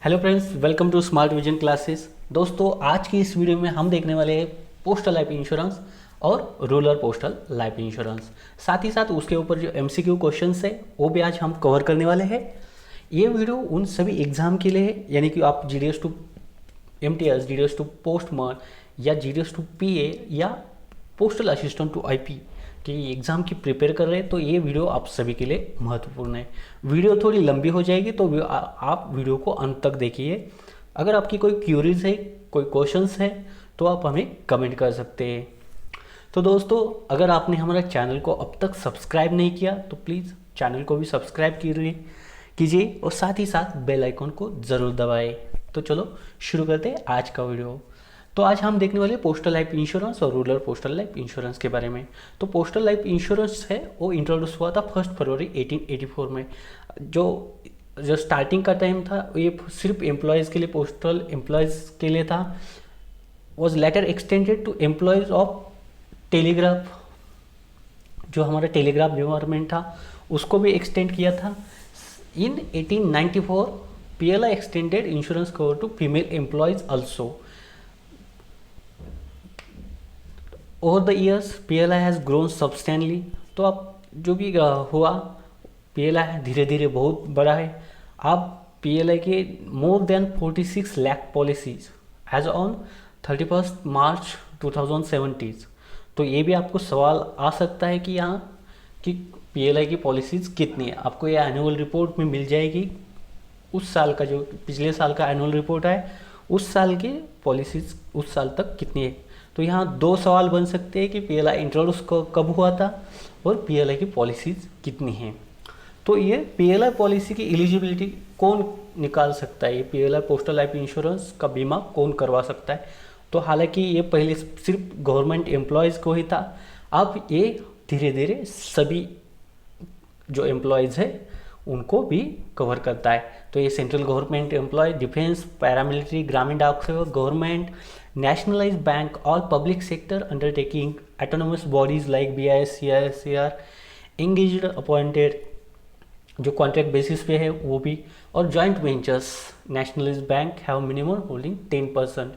Hello friends, welcome to smart vision classes. दोस्तों, आज की इस वीडियो में हम देखने वाले हैं पोस्टल लाइफ इंश्योरेंस और रूरल पोस्टल लाइफ इंश्योरेंस। साथ ही साथ उसके ऊपर जो एमसीक्यू क्वेश्चंस है वो भी आज हम कवर करने वाले हैं। ये वीडियो उन सभी एग्जाम के लिए है, यानी कि आप GDS to MTS, GDS to postman या जीडीएस टू पीए या पोस्टल असिस्टेंट टू आईपी के एग्ज़ाम की प्रिपेयर कर रहे हैं, तो ये वीडियो आप सभी के लिए महत्वपूर्ण है। वीडियो थोड़ी लंबी हो जाएगी, तो आप वीडियो को अंत तक देखिए। अगर आपकी कोई क्यूरीज है, कोई क्वेश्चंस है, तो आप हमें कमेंट कर सकते हैं। तो दोस्तों, अगर आपने हमारा चैनल को अब तक सब्सक्राइब नहीं किया तो प्लीज़ चैनल को भी सब्सक्राइब कीजिए और साथ ही साथ बेल आइकन को ज़रूर दबाएं। तो चलो शुरू करते हैं आज का वीडियो। तो आज हम देखने वाले पोस्टल लाइफ इंश्योरेंस और रूरल पोस्टल लाइफ इंश्योरेंस के बारे में। तो पोस्टल लाइफ इंश्योरेंस है वो इंट्रोड्यूस हुआ था 1 फरवरी 1884 में। जो स्टार्टिंग का टाइम था ये सिर्फ एम्प्लॉयज़ के लिए, पोस्टल एम्प्लॉयज़ के लिए था। Was later extended to employees of telegraph. जो हमारा टेलीग्राफ डिपार्टमेंट था उसको भी एक्सटेंड किया था। In 1894 PLI extended insurance cover to female employees also. Over the years PLI has grown substantially. तो अब जो भी हुआ, PLI धीरे धीरे बहुत बड़ा है। अब PLI के more than 46 lakh policies as on 31 March 2017। तो ये भी आपको सवाल आ सकता है कि यहाँ कि PLI की पॉलिसीज़ कितनी है। आपको ये एनुअल रिपोर्ट में मिल जाएगी। उस साल का जो पिछले साल का एनुअल रिपोर्ट है, उस साल की पॉलिसीज़ उस साल तक कितनी है। तो यहाँ दो सवाल बन सकते हैं कि PLI इंट्रोड्यूस कब हुआ था और PLI की पॉलिसीज़ कितनी हैं। तो ये PLI पॉलिसी की एलिजिबिलिटी कौन निकाल सकता है, ये PLI पोस्टल लाइफ इंश्योरेंस का बीमा कौन करवा सकता है। तो हालांकि ये पहले सिर्फ गवर्नमेंट एम्प्लॉयज़ को ही था, अब ये धीरे धीरे सभी जो एम्प्लॉयज़ है उनको भी कवर करता है। तो ये central government employee, defence, paramilitary, Gramin Dak Sevak, government, nationalized bank, all public sector undertaking, autonomous bodies like BIS, CIS, CR, engaged appointed जो कॉन्ट्रैक्ट बेसिस पे है वो भी, और joint ventures, nationalised bank have minimum holding 10%,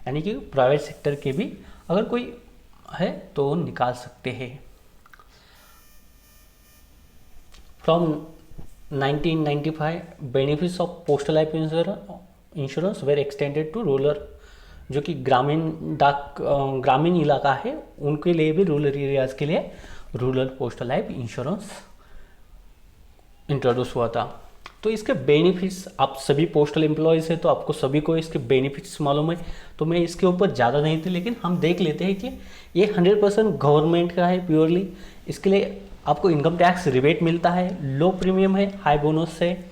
यानी कि प्राइवेट सेक्टर के भी अगर कोई है तो वो निकाल सकते हैं। From 1995 benefits of postal life insurance were extended to rural. जो कि ग्रामीण इलाका है उनके लिए भी, रूरल एरियाज़ के लिए rural postal life insurance introduce हुआ था। तो इसके बेनिफिट्स, आप सभी पोस्टल एम्प्लॉयज़ हैं तो आपको सभी को इसके बेनिफिट्स मालूम है, तो मैं इसके ऊपर ज़्यादा नहीं थी, लेकिन हम देख लेते हैं कि ये 100% गवर्नमेंट का है प्योरली। इसके लिए आपको इनकम टैक्स रिबेट मिलता है, लो प्रीमियम है, हाई बोनस है।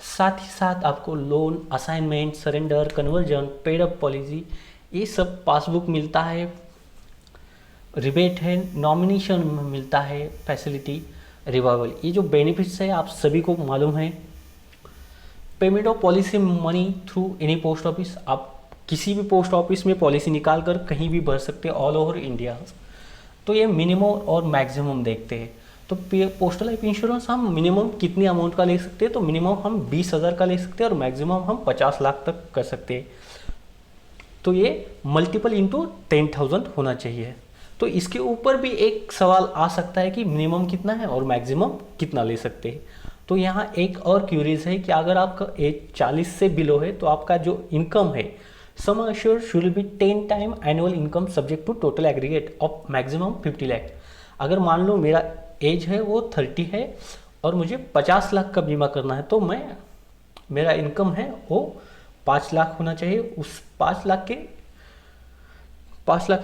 साथ ही साथ आपको loan, assignment, surrender, conversion, paid up policy, ये सब पासबुक मिलता है, रिबेट है, नॉमिनेशन में मिलता है फैसिलिटी, रिवाइवल। ये जो बेनिफिट्स है आप सभी को मालूम है। Payment of policy money through any post office, आप किसी भी पोस्ट ऑफिस में पॉलिसी निकाल कर कहीं भी भर सकते हैं ऑल ओवर इंडिया। तो ये मिनिमम और मैक्सिमम देखते हैं। तो पोस्टल लाइफ इंश्योरेंस हम मिनिमम कितनी अमाउंट का ले सकते हैं, तो मिनिमम हम 20,000 का ले सकते हैं और मैक्सिमम हम 50 लाख तक कर सकते हैं। तो ये मल्टीपल इंटू 10,000 होना चाहिए। तो इसके ऊपर भी एक सवाल आ सकता है कि मिनिमम कितना है और मैक्सिमम कितना ले सकते हैं। तो यहाँ एक और क्यूरीज है कि अगर आपका एज 40 से बिलो है तो आपका जो इनकम है, sum assured should be 10 time annual income subject to total aggregate of maximum 50 lakh. अगर मान लो मेरा एज है वो 30 है और मुझे 50 लाख का बीमा करना है, तो मेरा इनकम है वो 5 लाख होना चाहिए। उस 5 lakh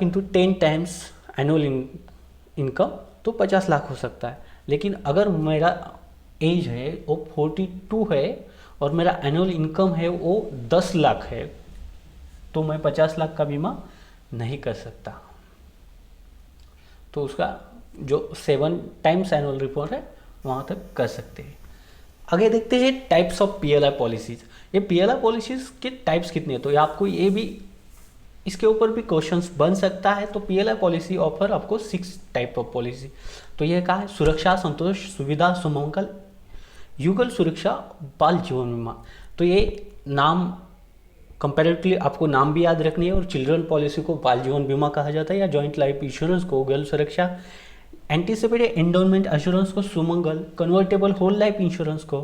into 10 times annual income, तो 50 लाख हो सकता है। लेकिन अगर मेरा एज है वो 42 है और मेरा एनुअल इनकम है वो 10 लाख है, तो मैं 50 लाख का बीमा नहीं कर सकता। तो उसका जो 7 टाइम्स एनुअल रिपोर्ट है वहाँ तक कर सकते हैं। आगे देखते हैं टाइप्स ऑफ PLI पॉलिसीज़। ये PLI पॉलिसीज़ के टाइप्स कितने हैं, तो ये आपको ये भी, इसके ऊपर भी क्वेश्चंस बन सकता है। तो PLI पॉलिसी ऑफर आपको 6 टाइप ऑफ पॉलिसी। तो ये कहा है, सुरक्षा, संतोष, सुविधा, सुमंगल, युगल सुरक्षा, बाल जीवन बीमा। तो ये नाम कंपैरेटिवली आपको नाम भी याद रखनी है। और चिल्ड्रन पॉलिसी को बाल जीवन बीमा कहा जाता है, या जॉइंट लाइफ इंश्योरेंस को गल सुरक्षा, एंटीसिपेटेड एंडोमेंट एश्योरेंस को सुमंगल, कन्वर्टेबल होल लाइफ इंश्योरेंस को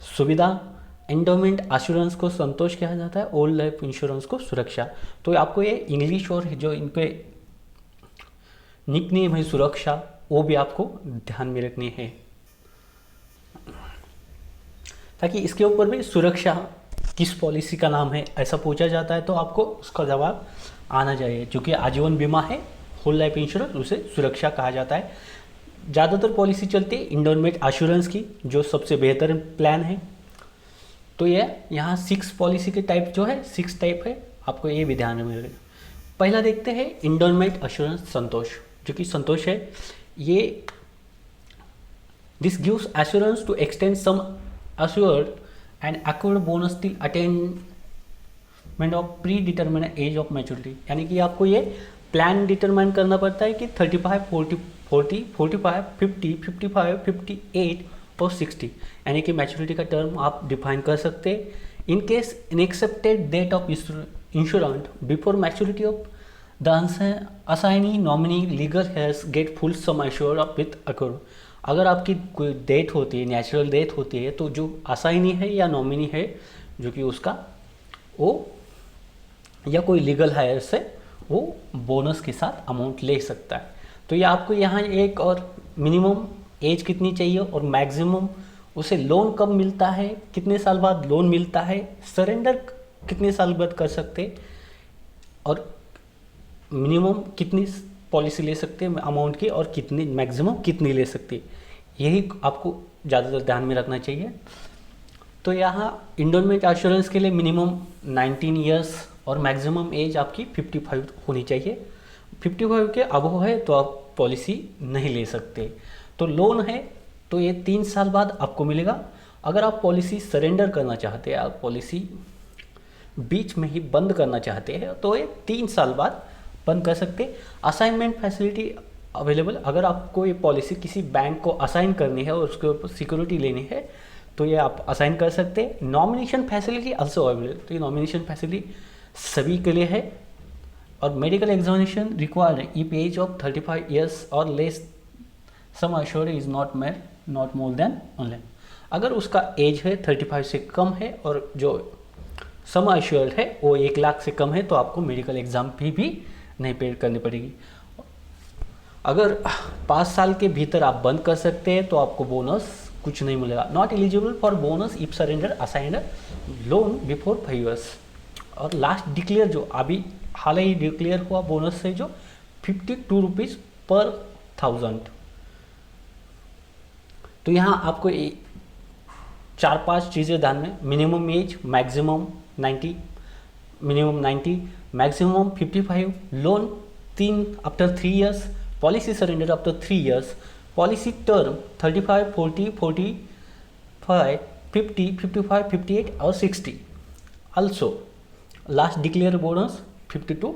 सुविधा, एंडोमेंट एश्योरेंस को संतोष कहा जाता है, ओल्ड लाइफ इंश्योरेंस को सुरक्षा। तो आपको ये इंग्लिश और जो इनके निकनेम है सुरक्षा, वो भी आपको ध्यान में रखनी है, ताकि इसके ऊपर भी सुरक्षा किस पॉलिसी का नाम है ऐसा पूछा जाता है तो आपको उसका जवाब आना चाहिए। चूँकि आजीवन बीमा है, होल लाइफ इंश्योरेंस, उसे सुरक्षा कहा जाता है। ज़्यादातर पॉलिसी चलती है इंडोमेंट एश्योरेंस की, जो सबसे बेहतर प्लान है। तो ये यहाँ 6 पॉलिसी के टाइप जो है 6 टाइप है, आपको ये भी ध्यान में रखना। पहला देखते हैं इंडोमेंट एश्योरेंस संतोष, जो कि संतोष है। ये this gives assurance to extend sum assured and acquired bonus till attainment of predetermined age of maturity। यानी कि आपको ये प्लान डिटरमाइन करना पड़ता है कि 35, 40, 40, 45, 50, 55, 58 और 60, यानी कि मैच्योरिटी का टर्म आप डिफाइन कर सकते हैं। In case in accepted date of insurant before maturity of the assignee nominee legal heirs get full sum assure of with accrued. अगर आपकी कोई डेथ होती है, नेचुरल डेथ होती है, तो जो असाइनी है या नॉमिनी है जो कि उसका वो या कोई लीगल हायर से वो बोनस के साथ अमाउंट ले सकता है। तो ये आपको यहाँ एक और मिनिमम एज कितनी चाहिए और मैक्सिमम उसे लोन कब मिलता है, कितने साल बाद लोन मिलता है, सरेंडर कितने साल बाद कर सकते, और मिनिमम कितनी पॉलिसी ले सकते हैं अमाउंट की और कितनी मैक्सिमम कितनी ले सकती है, यही आपको ज़्यादातर ध्यान में रखना चाहिए। तो यहाँ इंडोमेंट एश्योरेंस के लिए मिनिमम 19 ईयर्स और मैक्सिमम एज आपकी 55 होनी चाहिए। 55 के अबव है तो आप पॉलिसी नहीं ले सकते। तो लोन है तो ये 3 साल बाद आपको मिलेगा। अगर आप पॉलिसी सरेंडर करना चाहते हैं, आप पॉलिसी बीच में ही बंद करना चाहते हैं, तो ये 3 साल बाद बंद कर सकते। असाइनमेंट फैसिलिटी अवेलेबल, अगर आपको ये पॉलिसी किसी बैंक को असाइन करनी है और उसके ऊपर सिक्योरिटी लेनी है तो ये आप असाइन कर सकते हैं। नॉमिनेशन फैसिलिटी आल्सो अवेलेबल, तो ये नॉमिनेशन फैसिलिटी सभी के लिए है। और medical examination required if age of 35 years or less sum assured is not made not more than online. अगर उसका एज है 35 से कम है और जो सम एश्योर्ड है वो 1 लाख से कम है तो आपको मेडिकल एग्जाम फी भी नहीं पेड करनी पड़ेगी। अगर 5 साल के भीतर आप बंद कर सकते हैं तो आपको बोनस कुछ नहीं मिलेगा। Not eligible for bonus if surrender assigned loan before 5 years. और लास्ट डिक्लेयर जो अभी हाल ही डिक्लेयर हुआ बोनस है जो 52 रुपीज़ पर 1000। तो यहाँ आपको 4-5 चीज़ें ध्यान में, minimum age, maximum 90, minimum 90, maximum 55, loan 3 after 3 years, policy surrender after 3 years, policy term 35, 40, 45, 50, 55, 58 और 60। ऑल्सो लास्ट डिक्लेयर बोनस 52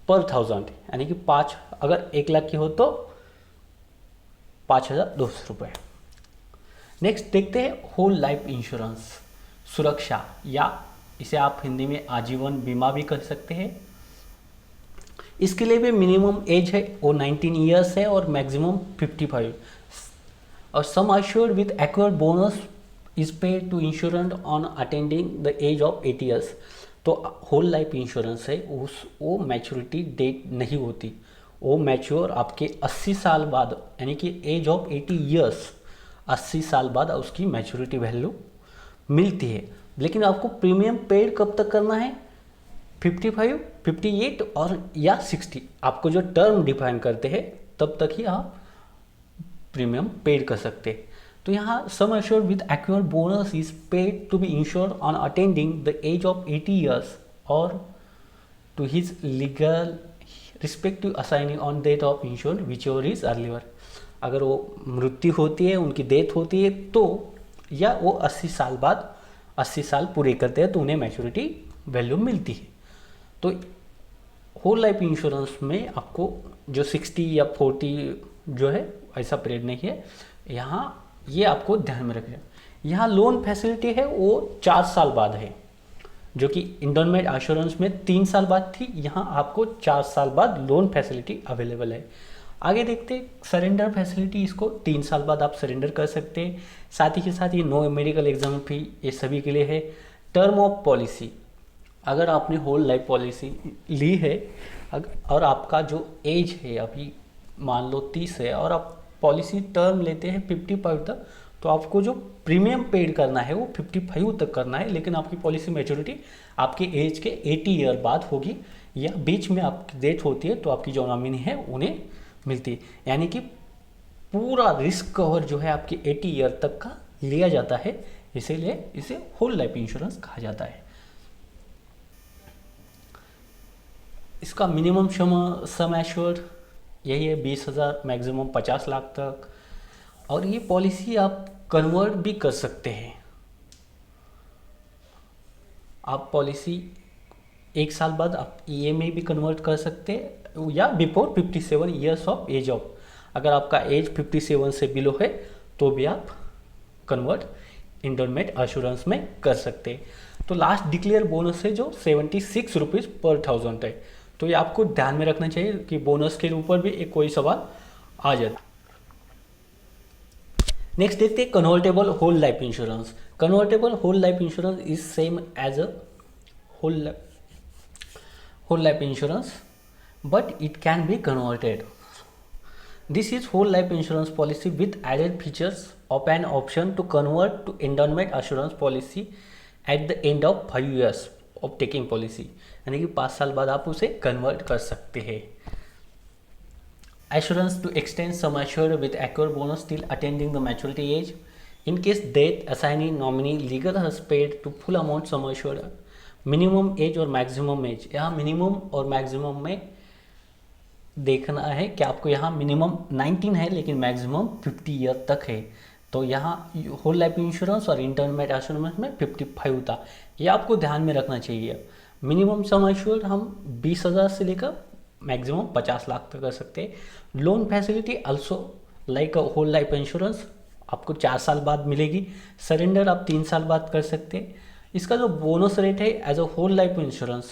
पर 1000, यानी कि 5, अगर 1 लाख की हो तो 5200 रुपये। नेक्स्ट देखते हैं होल लाइफ इंश्योरेंस सुरक्षा, या इसे आप हिंदी में आजीवन बीमा भी कर सकते हैं। इसके लिए भी मिनिमम एज है वो 19 ईयर्स है और मैक्सिमम 55। और sum assured with acquired bonus is paid to insurant on attending the age of 80 years. तो होल लाइफ इंश्योरेंस है वो मैच्योरिटी डेट नहीं होती, वो मैच्योर आपके 80 साल बाद, यानी कि एज ऑफ 80 ईयर्स, 80 साल बाद उसकी मैच्योरिटी वैल्यू मिलती है। लेकिन आपको प्रीमियम पेड कब तक करना है, 55, 58 और या 60, आपको जो टर्म डिफाइन करते हैं तब तक ही आप प्रीमियम पेड कर सकते हैं। तो यहाँ sum assured with acquired bonus is paid to be insured on attending the age of 80 years और to his legal respective assigning on date of insured whichever is earlier. अगर वो मृत्यु होती है, उनकी डेथ होती है तो, या वो 80 साल बाद 80 साल पूरे करते हैं तो उन्हें मैच्योरिटी वैल्यू मिलती है। तो होल लाइफ इंश्योरेंस में आपको जो 60 या 40 जो है ऐसा पीरियड नहीं है, यहाँ ये आपको ध्यान में रखना। यहाँ लोन फैसिलिटी है वो 4 साल बाद है, जो कि इंडोमेंट एश्योरेंस में 3 साल बाद थी, यहाँ आपको 4 साल बाद लोन फैसिलिटी अवेलेबल है। आगे देखते सरेंडर फैसिलिटी, इसको 3 साल बाद आप सरेंडर कर सकते हैं। साथ ही के साथ ये नो मेडिकल एग्जाम फी ये सभी के लिए है। टर्म ऑफ पॉलिसी, अगर आपने होल लाइफ पॉलिसी ली है और आपका जो एज है अभी मान लो 30 है और आप पॉलिसी टर्म लेते हैं 55 तक, तो आपको जो प्रीमियम पेड करना है वो 55 तक करना है, लेकिन आपकी पॉलिसी मैच्योरिटी आपके एज के 80 ईयर बाद होगी, या बीच में आपकी डेथ होती है तो आपकी जो नॉमिनी है उन्हें मिलती है। यानी कि पूरा रिस्क कवर जो है आपकी 80 ईयर तक का लिया जाता है, इसीलिए इसे होल लाइफ इंश्योरेंस कहा जाता है। इसका मिनिमम सम एश्योर्ड यही है 20,000, मैक्सिमम 50 लाख तक। और ये पॉलिसी आप कन्वर्ट भी कर सकते हैं। आप पॉलिसी 1 साल बाद आप ईएमआई भी कन्वर्ट कर सकते हैं, या before 57 years of age of, अगर आपका एज 57 से बिलो है तो भी आप कन्वर्ट इंडोमेंट एश्योरेंस में कर सकते हैं। तो लास्ट डिक्लेयर बोनस है जो 76 रुपीज़ पर 1000 है, तो ये आपको ध्यान में रखना चाहिए कि बोनस के ऊपर भी एक कोई सवाल आ जाता। नेक्स्ट देखते हैं convertible whole life insurance. Convertible whole life insurance is same as a whole life insurance, but it can be converted. This is whole life insurance policy with added features of an option to convert to endowment assurance policy at the end of 5 years of taking policy. यानी कि 5 साल बाद आप उसे convert कर सकते हैं। Assurance to extend sum assured with accrued bonus till attaining the maturity age. In case death, assignee nominee legal has paid to full amount sum assured. Minimum age और मैक्सिमम एज, यहाँ minimum और maximum में देखना है कि आपको यहाँ minimum 19 है लेकिन मैक्सिमम 50 ईयर तक है, तो यहाँ होल लाइफ इंश्योरेंस और इंटरमेट एश्योरेंस में 55 था, ये आपको ध्यान में रखना चाहिए। मिनिमम सम एश्योर्ड हम 20,000 से लेकर मैक्सिमम 50 लाख तक कर सकते हैं। Loan facility also like whole life insurance आपको 4 साल बाद मिलेगी। सरेंडर आप 3 साल बाद कर सकते हैं। इसका जो बोनस रेट है as a whole life insurance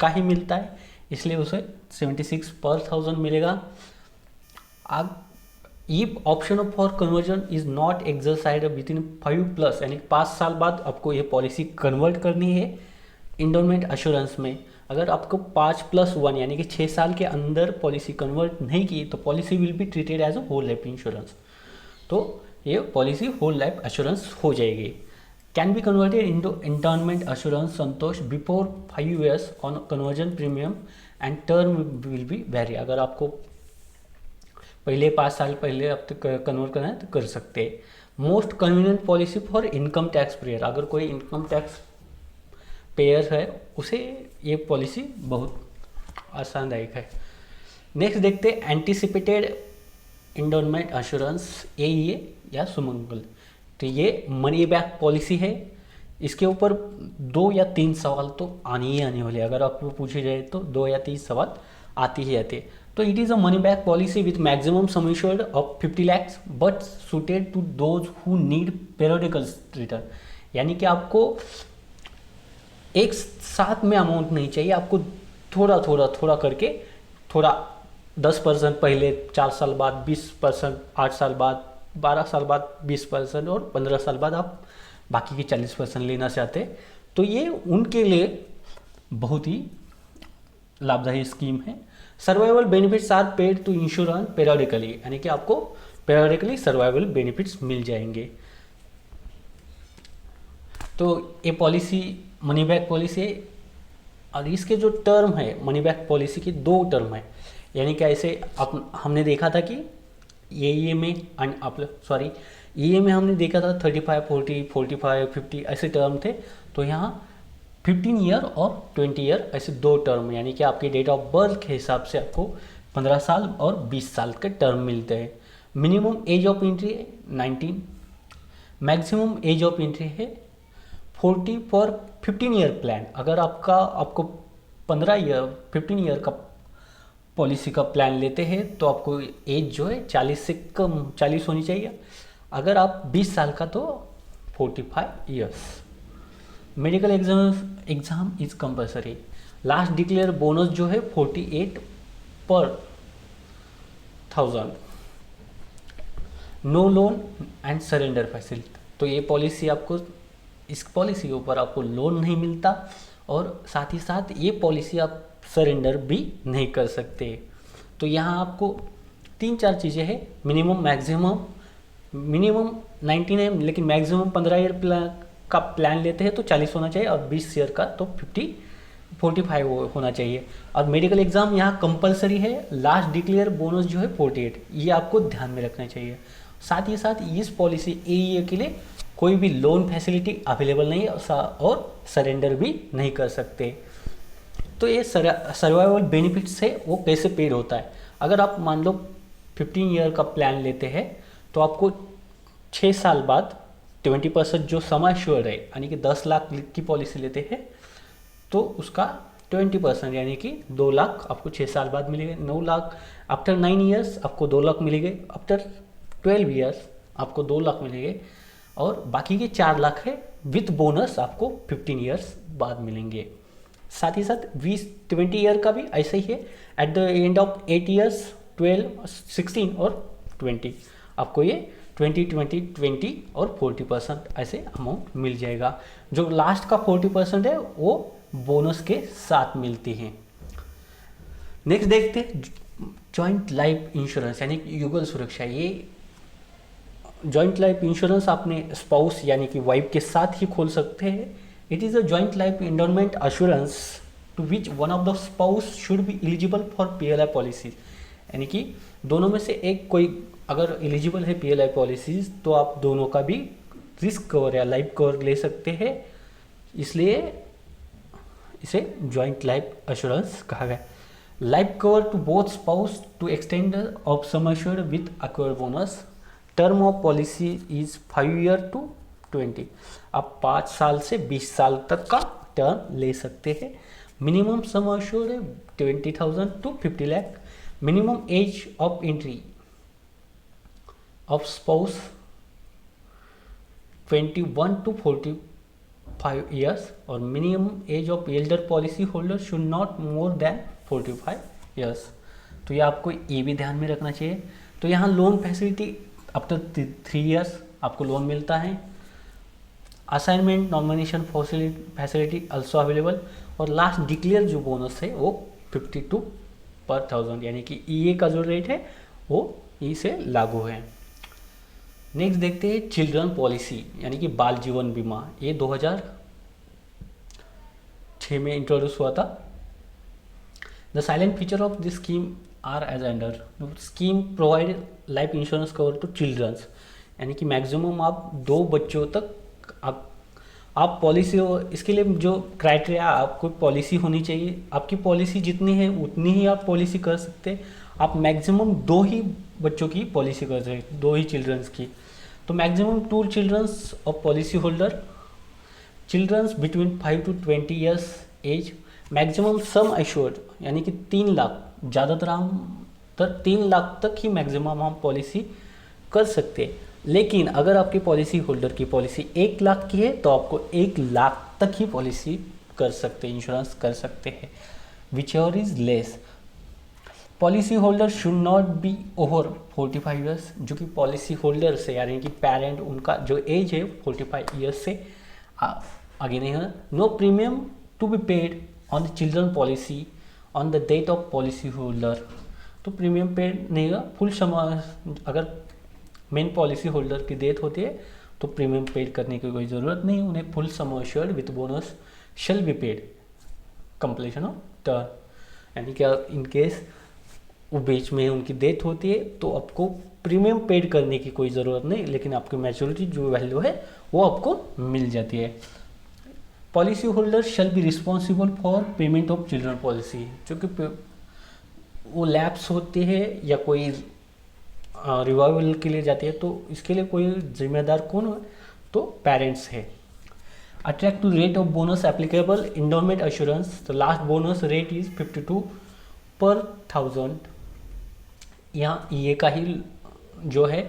का ही मिलता है, इसलिए उसे 76 पर 1000 मिलेगा। If option for conversion is not exercise with in 5+, यानी 5 साल बाद आपको ये पॉलिसी कन्वर्ट करनी है इंडोमेंट एश्योरेंस में। अगर आपको 5+1 यानी कि 6 साल के अंदर पॉलिसी कन्वर्ट नहीं की तो policy will be treated as a whole life insurance, तो ये पॉलिसी होल लाइफ एश्योरेंस हो जाएगी। Can be converted into endowment assurance Santosh before 5 years on conversion premium and term will be vary। अगर आपको पहले 5 साल पहले आप कन्वर्ट करना है तो कर सकते हैं। Most convenient policy for income tax payer, अगर कोई इनकम टैक्स पेयर है उसे ये पॉलिसी बहुत आसानदायक है। नेक्स्ट देखते हैं एंटिसिपेटेड इंडोमेंट एश्योरेंस AEA या सुमंगल। तो ये मनी बैक पॉलिसी है, इसके ऊपर 2 या 3 सवाल तो आने ही आने वाले, अगर आपको पूछे जाए तो 2 या 3 सवाल आते ही आते। तो it is a money back policy with maximum sum assured of 50 lakhs but suited to those who need periodical return, यानी कि आपको एक साथ में अमाउंट नहीं चाहिए, आपको थोड़ा करके, थोड़ा 10% पहले 4 साल बाद, 20% 8 साल बाद, 12 साल बाद 20% और 15 साल बाद आप बाकी के 40% लेना चाहते हैं, तो ये उनके लिए बहुत ही लाभदायी स्कीम है। Survival benefits are paid to insurance periodically, यानी कि आपको पेरियोडिकली सर्वाइवल बेनिफिट्स मिल जाएंगे। तो ये पॉलिसी मनी बैक पॉलिसी है, और इसके जो टर्म है मनी बैक पॉलिसी की 2 टर्म है, यानी कि ऐसे हमने देखा था कि ये में ये में हमने देखा था 35, 40, 45, 50 ऐसे टर्म थे, तो यहाँ 15 ईयर और 20 ईयर ऐसे 2 टर्म, यानी कि आपके डेट ऑफ बर्थ के हिसाब से आपको 15 साल और 20 साल के टर्म मिलते हैं। मिनिमम एज ऑफ एंट्री है 19, मैक्सिमम एज ऑफ एंट्री है 40 फॉर 15 ईयर प्लान। अगर आपको 15 ईयर का पॉलिसी का प्लान लेते हैं तो आपको एज जो है 40 से कम 40 होनी चाहिए। अगर आप 20 साल का तो 45 years. Medical exam is compulsory. Last declare bonus जो है 48 per 1000। No loan and surrender facility. तो ये पॉलिसी आपको, इस पॉलिसी के ऊपर आपको लोन नहीं मिलता और साथ ही साथ ये पॉलिसी आप सरेंडर भी नहीं कर सकते। तो यहाँ आपको 3-4 चीज़ें हैं। मिनिमम 90 है, लेकिन मैक्सिमम 15 ईयर का प्लान लेते हैं तो 40 होना चाहिए, और 20 ईयर का तो 45 होना चाहिए। और मेडिकल एग्जाम यहाँ कंपलसरी है। लास्ट डिक्लेयर बोनस जो है 48, ये आपको ध्यान में रखना चाहिए। साथ ही साथ इस पॉलिसी AEA के लिए कोई भी लोन फैसिलिटी अवेलेबल नहीं है और सरेंडर भी नहीं कर सकते। तो ये सर्वाइवल बेनिफिट्स है, वो कैसे पेड होता है। अगर आप मान लो 15 ईयर का प्लान लेते हैं तो आपको 6 साल बाद 20% जो सम एश्योर्ड है, यानी कि 10 लाख की पॉलिसी लेते हैं तो उसका 20% यानी कि 2 लाख आपको 6 साल बाद मिलेंगे। 9 लाख आफ्टर 9 ईयर्स आपको 2 लाख मिलेंगे। आफ्टर 12 ईयर्स आपको 2 लाख मिलेंगे, और बाकी के 4 लाख है विथ बोनस आपको 15 ईयर्स बाद मिलेंगे। साथ ही साथ 20 ईयर का भी ऐसा ही है। Eight the end of 8 years 12, 16 और 20 आपको ये 20 और 40% ऐसे अमाउंट मिल जाएगा। जो लास्ट का 40% है वो बोनस के साथ मिलती हैं। नेक्स्ट देखते हैं जॉइंट लाइफ इंश्योरेंस यानी कि युगल सुरक्षा। ये जॉइंट लाइफ इंश्योरेंस आपने स्पाउस यानी कि वाइफ के साथ ही खोल सकते हैं। It is a joint life endowment assurance to which one of the spouse should be eligible for PLI policies. यानी कि दोनों में से एक कोई अगर एलिजिबल है PLI पॉलिसीज तो आप दोनों का भी रिस्क कवर या लाइफ कवर ले सकते हैं, इसलिए इसे जॉइंट लाइफ एश्योरेंस कहा गया। Life cover to both spouse to extend of sum assured with acquire bonus. Term of policy is 5 year to 20। आप 5 साल से 20 साल तक का टर्म ले सकते हैं। मिनिमम सम एश्योर्ड है 20,000 to 50 lakh. Minimum age of entry of spouse 21 to 45 years, और minimum age of elder policy holder should not more than 45 years. तो ये आपको ये भी ध्यान में रखना चाहिए। तो यहाँ लोन फैसिलिटी आफ्टर 3 ईयर्स आपको लोन मिलता है। Assignment nomination facility also available, और लास्ट डिक्लेयर जो बोनस है वो 52 पर 1000 यानी कि EA का जो रेट है वो इसे लागू है। नेक्स्ट देखते हैं चिल्ड्रन पॉलिसी यानी कि बाल जीवन बीमा। ये 2006 में इंट्रोड्यूस हुआ था। The silent feature of this scheme are as under. Scheme provide life insurance cover to childrens, यानी कि मैक्सिमम आप 2 बच्चों तक आप पॉलिसी हो। इसके लिए जो क्राइटेरिया आपको पॉलिसी होनी चाहिए, आपकी पॉलिसी जितनी है उतनी ही आप पॉलिसी कर सकते हैं। आप मैक्सिमम 2 ही बच्चों की पॉलिसी कर सकते हैं, 2 ही चिल्ड्रंस की। तो maximum 2 childrens of policy holder, childrens between 5 to 20 years age. Maximum sum assured यानी कि 3 लाख, ज़्यादातर हम 3 लाख तक ही मैक्सिमम हम पॉलिसी कर सकते हैं। लेकिन अगर आपकी पॉलिसी होल्डर की पॉलिसी 1 लाख की है तो आपको 1 लाख तक ही पॉलिसी कर सकते हैं, इंश्योरेंस कर सकते हैं। Which ever is less. Policy holder should not B over 45 years, जो कि पॉलिसी होल्डर से यानी कि पेरेंट उनका जो एज है 45 ईयर्स से आगे नहीं है। No premium to be paid on the children policy on the date of policy holder. तो प्रीमियम पेड नहीं होगा। फुल समय अगर मेन पॉलिसी होल्डर की डेथ होती है तो प्रीमियम पेड करने की कोई ज़रूरत नहीं। उन्हें full some assured with bonus shall be paid completion of term, यानी कि इन केस वो बीच में उनकी डेथ होती है तो आपको प्रीमियम पेड करने की कोई ज़रूरत नहीं, लेकिन आपकी मैच्योरिटी जो वैल्यू है वो आपको मिल जाती है। Policy holder shall be responsible for payment of children policy, जो कि वो लैप्स होती है या कोई रिवाइवल के लिए जाती है तो इसके लिए कोई जिम्मेदार कौन है, तो पेरेंट्स है। Attractive rate of bonus applicable endowment assurance. The last bonus rate is 52 पर 1000। यहाँ ये का ही जो है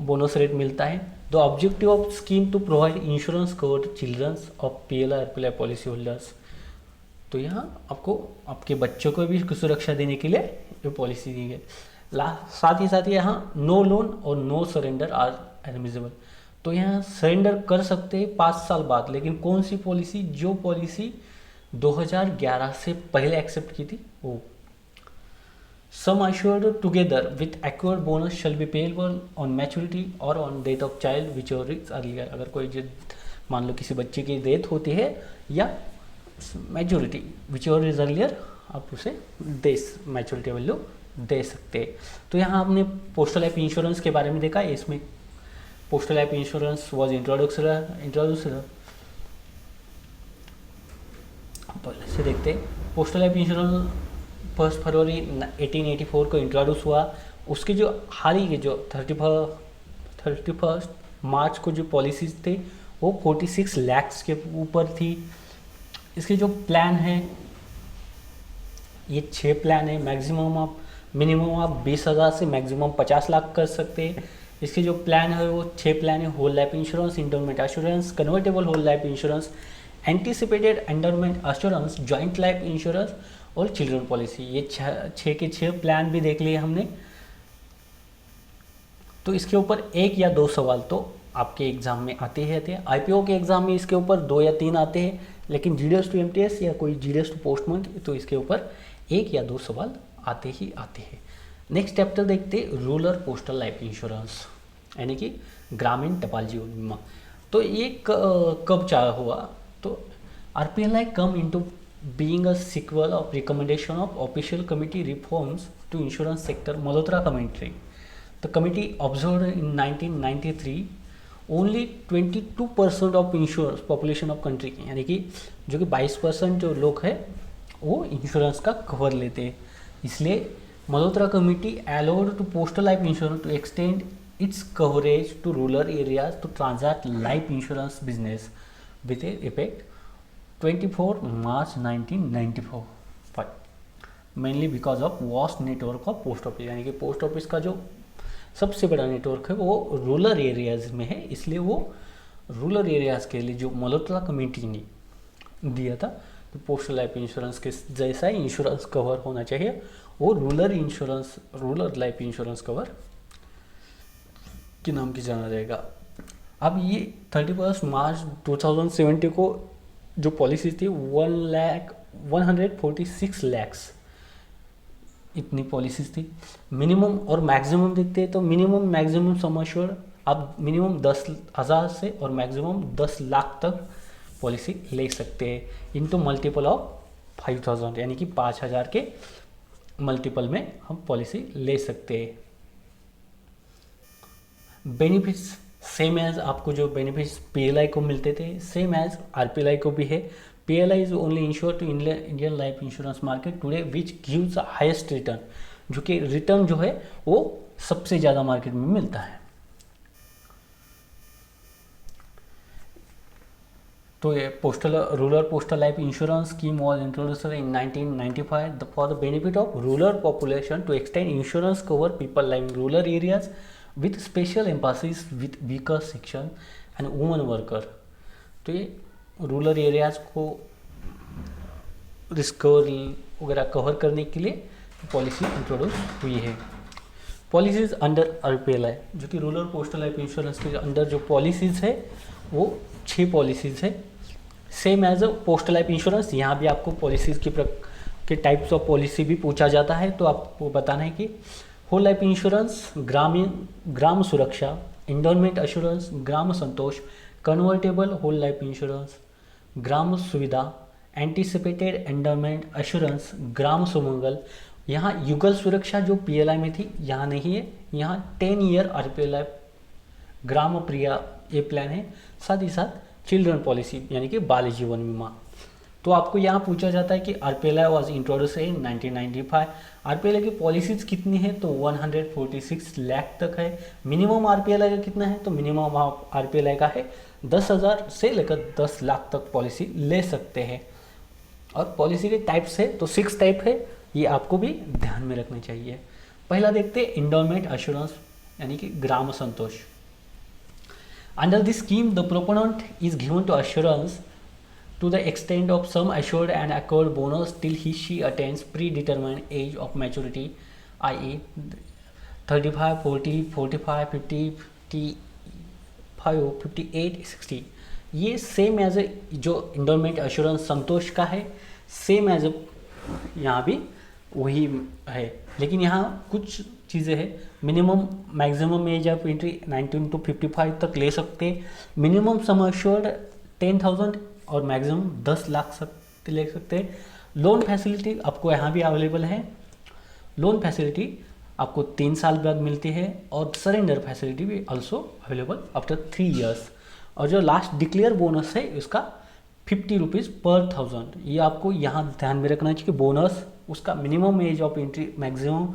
बोनस रेट मिलता है। The objective of scheme to provide insurance cover childrens of PLI RPLI policy holders. तो यहाँ आपको आपके बच्चों को भी सुरक्षा देने के लिए ये पॉलिसी दी गई। साथ ही यहाँ नो लोन और नो सरेंडर आर एडमिसिबल। तो यहाँ सरेंडर कर सकते हैं 5 साल बाद, लेकिन कौन सी पॉलिसी? जो पॉलिसी 2011 से पहले एक्सेप्ट की थी वो। सम assured together with acquired bonus shall be payable on maturity or on death of child whichever is earlier। अगर कोई मान लो किसी बच्चे की डेथ होती है या मैच्योरिटी whichever is earlier, आप उसे मैच्योरिटी वैल्यू दे सकते हैं। तो यहाँ आपने पोस्टल लाइफ इंश्योरेंस के बारे में देखा है। इसमें postal life insurance was introduce पहले से देखते हैं। पोस्टल लाइफ इंश्योरेंस 1 फरवरी 1884 को इंट्रोड्यूस हुआ। उसके जो हाल ही के जो 31 मार्च को जो पॉलिसीज थे वो 46 लाख के ऊपर थी। इसके जो प्लान है ये 6 प्लान है। मिनिमम आप 20,000 से मैक्सिमम 50 लाख कर सकते हैं। इसके जो प्लान है वो 6 प्लान है। Whole life insurance, endowment assurance, convertible whole life insurance, anticipated endowment assurance, joint life insurance और चिल्ड्रन पॉलिसी। ये 6 के 6 प्लान भी देख लिए हमने। तो इसके ऊपर 1 या 2 सवाल तो आपके एग्जाम में आते ही आते हैं। IPO के एग्जाम में इसके ऊपर 2 या 3 आते हैं, लेकिन GDS टू MTS या कोई GDS टू पोस्टमैन तो इसके ऊपर 1 या 2 सवाल आते ही आते हैं। नेक्स्ट चैप्टर देखते हैं रूरल पोस्टल लाइफ इंश्योरेंस, यानी कि ग्रामीण टपाल जीवन बीमा। तो ये कब चालू हुआ? तो RPLI come into being a sequel of recommendation of official committee reforms to insurance sector Malhotra committee. The committee observe in 1993 only 22% of insurance population of country, यानी कि जो कि 22% जो लोग हैं वो इंश्योरेंस का कवर लेते हैं। इसलिए Malhotra committee allowed to postal life insurance to extend its coverage to rural areas to transact life insurance business with effect 24 March 1994, mainly because of vast network of post office, यानी कि post office का जो सबसे बड़ा network है वो rural areas में है। इसलिए वो रूरल एरियाज के लिए जो मल्होत्रा कमेटी ने दिया था तो पोस्टल लाइफ इंश्योरेंस के जैसा ही इंश्योरेंस कवर होना चाहिए, वो रूरल लाइफ इंश्योरेंस कवर के नाम की जाना जाएगा। अब ये 31 मार्च 2070 को जो पॉलिसी थी 146 लाख इतनी पॉलिसीज थी। मिनिमम और मैक्सिमम देखते हैं तो मैक्सिमम सम एश्योर्ड आप मिनिमम 10,000 से और मैक्सिमम 10 लाख तक पॉलिसी ले सकते हैं इनटू मल्टीपल ऑफ 5,000, यानी कि 5,000 के मल्टीपल में हम पॉलिसी ले सकते हैं। बेनिफिट्स सेम एज आपको जो बेनिफिट्स PLI को मिलते थे सेम एज RPLI को भी है। PLI is only insure to Indian life insurance market today which gives highest return, जो कि रिटर्न जो है वो सबसे ज़्यादा मार्केट में मिलता है। तो ये rural postal life insurance scheme was introduced in 1995 for the benefit of rural population to extend insurance cover people living rural areas with special emphasis with weaker section and women worker। तो ये rural areas को risk वगैरह cover करने के लिए policy introduce हुई है। Policies under RPLI जो कि रूरल पोस्टल लाइफ इंश्योरेंस के अंडर जो पॉलिसीज है वो 6 पॉलिसीज है, same as a postal life insurance. यहाँ भी आपको पॉलिसीज के टाइप्स ऑफ पॉलिसी भी पूछा जाता है, तो आपको बताना है कि होल लाइफ इंश्योरेंस ग्राम सुरक्षा, एंडोमेंट एश्योरेंस ग्राम संतोष, कन्वर्टेबल होल लाइफ इंश्योरेंस ग्राम सुविधा, एंटीसिपेटेड एंडोमेंट एश्योरेंस ग्राम सुमंगल। यहाँ युगल सुरक्षा जो PLI में थी यहाँ नहीं है, यहाँ 10 ईयर RPLI ग्राम प्रिया ये प्लान है। साथ ही साथ चिल्ड्रन पॉलिसी यानी कि बाल जीवन बीमा। तो आपको यहाँ पूछा जाता है कि RPLI was introduce in 1995। RPLI की पॉलिसीज कितनी है तो 146 लाख तक है। मिनिमम RPLI का कितना है तो मिनिमम RPLI का है 10,000 से लेकर 10 लाख तक पॉलिसी ले सकते हैं। और पॉलिसी के टाइप्स है तो 6 टाइप है, ये आपको भी ध्यान में रखना चाहिए। पहला देखते हैं एंडोमेंट एश्योरेंस यानी कि ग्राम संतोष। Under this scheme, the proponent is given to assurance to the extent of some assured and accrued bonus till he/she attains predetermined age of maturity, i.e. 35, 40, 45, 50, 55, 58, 60. ये सेम एज जो इंडोमेंट एश्योरेंस संतोष का है, same as यहाँ भी वही है, लेकिन यहाँ कुछ चीज़ें हैं। Minimum maximum age of entry 19 to 55 तक ले सकते हैं। मिनिमम सम अश्योर्ड 10,000 और मैक्सिमम 10 लाख तक ले सकते हैं। लोन फैसिलिटी आपको यहाँ भी अवेलेबल है। लोन फैसिलिटी आपको 3 साल बाद मिलती है और सरेंडर फैसिलिटी भी ऑल्सो अवेलेबल आफ्टर 3 इयर्स। और जो लास्ट डिक्लेयर बोनस है उसका 50 रुपीज़ पर 1000। ये आपको यहाँ ध्यान में रखना चाहिए कि बोनस उसका minimum age of entry, maximum,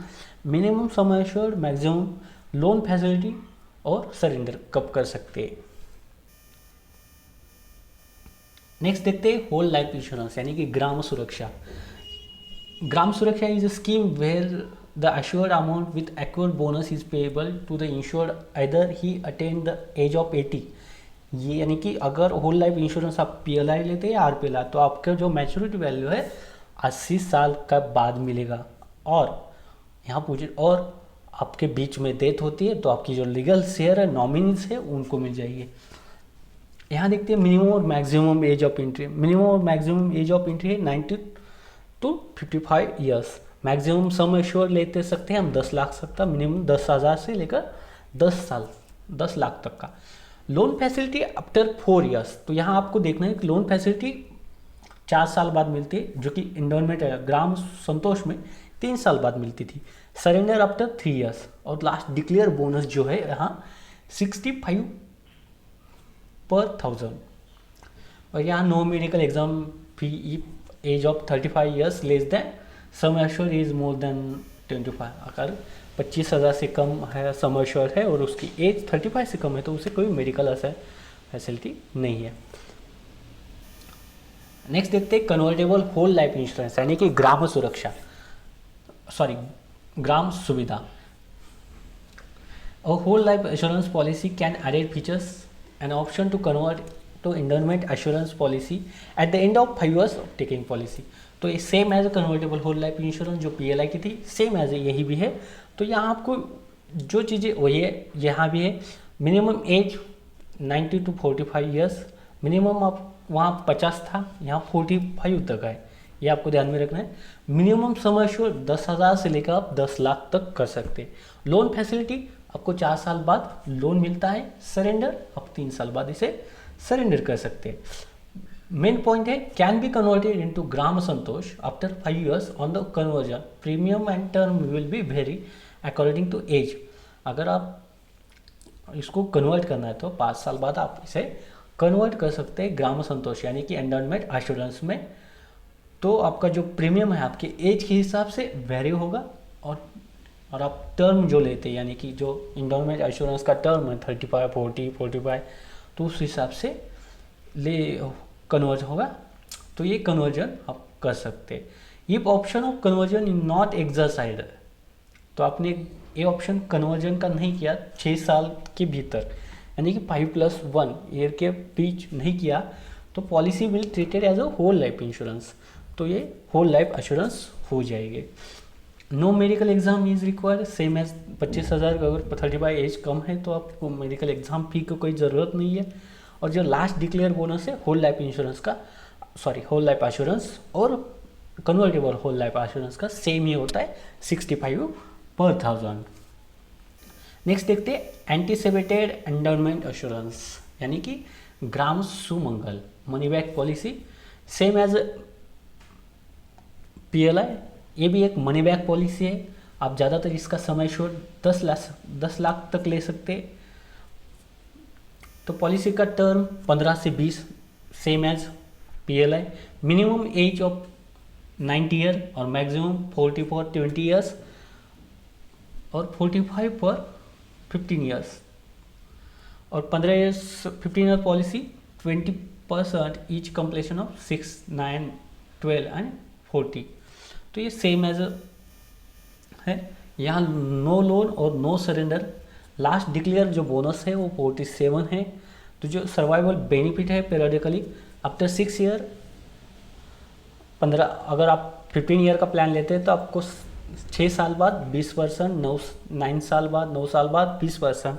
minimum sum assured, maximum loan facility और सरेंडर कब कर सकते हैं। नेक्स्ट देखते हैं होल लाइफ इंश्योरेंस यानी कि ग्राम Suraksha. Gram Suraksha is a scheme where the assured amount with accrued bonus is payable to the insured either he attained the age of 80। ये यानी कि अगर होल लाइफ इंश्योरेंस आप PLI लेते हैं या RPLI तो आपका जो मैच्योरिटी वैल्यू है 80 साल का बाद मिलेगा। और यहाँ पूछे और आपके बीच में डेथ होती है तो आपकी जो लीगल शेयर है, नॉमिनीज है, उनको मिल जाएगी। यहाँ देखते हैं मिनिमम और maximum age of entry. Minimum और मैक्सिमम एज ऑफ एंट्री है 90 to 55 years. Maximum some assure लेते सकते हैं हम 10 लाख तक का, मिनिमम 10,000 से लेकर 10 साल 10 लाख तक का। लोन फैसिलिटी आफ्टर 4 इयर्स, तो यहाँ आपको देखना है कि लोन फैसिलिटी 4 साल बाद मिलती है, जो कि इंडोमेंट ग्राम संतोष में 3 साल बाद मिलती थी। सरेंडर आफ्टर 3 इयर्स और लास्ट डिक्लेयर बोनस जो है यहाँ 65 पर 1000। और यहाँ no medical exam fee age of 35 years less than sum assured is more than 25। अगर 25,000 से कम है सम एश्योर्ड है और उसकी एज 35 से कम है तो उसे कोई मेडिकल फैसिलिटी नहीं है। नेक्स्ट देखते हैं कन्वर्टेबल होल लाइफ इंश्योरेंस यानी कि ग्राम सुरक्षा, सॉरी ग्राम सुविधा। A whole life assurance policy can add features an option to convert to endowment assurance policy at the end of 5 years of taking policy। तो ये same as convertible whole life insurance जो PLI की थी same as यही भी है। तो यहाँ आपको जो चीज़ें वही है यहाँ भी है। Minimum age 90 to 45 years, minimum आप वहाँ 50 था, यहाँ 45 तक है, ये आपको ध्यान में रखना है। मिनिमम सम एश्योर्ड 10,000 से लेकर आप 10 लाख तक कर सकते हैं। लोन फैसिलिटी आपको 4 साल बाद लोन मिलता है। सरेंडर आप 3 साल बाद इसे सरेंडर कर सकते हैं। मेन पॉइंट है can be converted into Gram Santosh after 5 years on the conversion. Premium and term will be vary according to age. अगर आप इसको कन्वर्ट करना है तो 5 साल बाद आप इसे कन्वर्ट कर सकते हैं ग्राम संतोष यानी कि एंडोमेंट एश्योरेंस में। तो आपका जो प्रीमियम है आपके एज के हिसाब से वेरी होगा और आप टर्म जो लेते हैं यानी कि जो एंडोमेंट एश्योरेंस का टर्म है 35, 40, 45 तो उस हिसाब से ले कन्वर्ज होगा। तो ये कन्वर्जन आप कर सकते हैं। ये option of conversion is not exercised, तो आपने ये ऑप्शन कन्वर्जन का नहीं किया 6 साल के भीतर यानी कि 5+1 ईयर के बीच नहीं किया तो policy will treated as a whole life insurance. तो ये होल लाइफ एश्योरेंस हो जाएगी। No medical exam is required, same as 25,000। अगर 35 एज कम है तो आपको मेडिकल एग्जाम फी की कोई ज़रूरत नहीं है। और जो लास्ट डिक्लेयर बोनस है होल लाइफ इंश्योरेंस का, सॉरी होल लाइफ एश्योरेंस और कन्वर्टेबल होल लाइफ एश्योरेंस का सेम ही होता है 65 पर 1000। नेक्स्ट देखते हैं एंटीसिपेटेड एंडोमेंट एश्योरेंस यानी कि Gram Sumangal money back policy, same as PLI। ये भी एक मनी बैक पॉलिसी है। आप ज़्यादातर इसका समय शोर 10 लाख तक ले सकते हैं। तो पॉलिसी का टर्म 15 से 20 same as PLI। Minimum age of 90 year और मैक्सिमम 40 फॉर 20 ईयर्स और 45 पर 15 ईयर्स और 15 years 15 year policy 20% each completion of 6, 9, 12 and 40। तो ये सेम एज है। यहाँ नो लोन और नो सरेंडर। लास्ट डिक्लेयर जो बोनस है वो 47 है। तो जो सर्वाइवल बेनिफिट है पीरियडिकली आफ्टर 6 ईयर 15, अगर आप 15 ईयर का प्लान लेते हैं तो आपको 6 साल बाद 20%, 9 साल बाद 9 साल बाद 20%,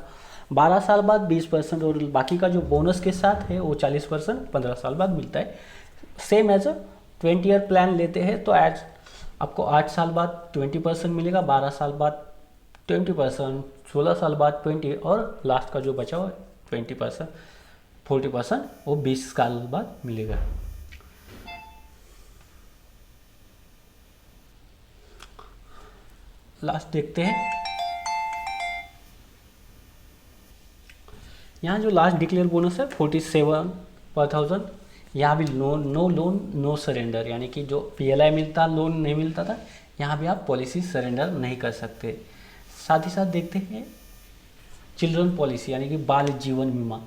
12 साल बाद 20% और बाकी का जो बोनस के साथ है वो 40% 15 साल बाद मिलता है। Same as a 20 year plan लेते हैं तो एज आपको 8 साल बाद 20% मिलेगा, 12 साल बाद 20%, 16 साल बाद 20 और लास्ट का जो बचा हुआ 20%, 40% वो 20 साल बाद मिलेगा। लास्ट देखते हैं, यहाँ जो लास्ट डिक्लेयर बोनस है 47 पर 1000, यहाँ भी नो लोन नो सरेंडर, यानी कि जो PLI मिलता लोन नहीं मिलता था, यहाँ भी आप पॉलिसी सरेंडर नहीं कर सकते। साथ ही साथ देखते हैं चिल्ड्रन पॉलिसी यानी कि बाल जीवन बीमा।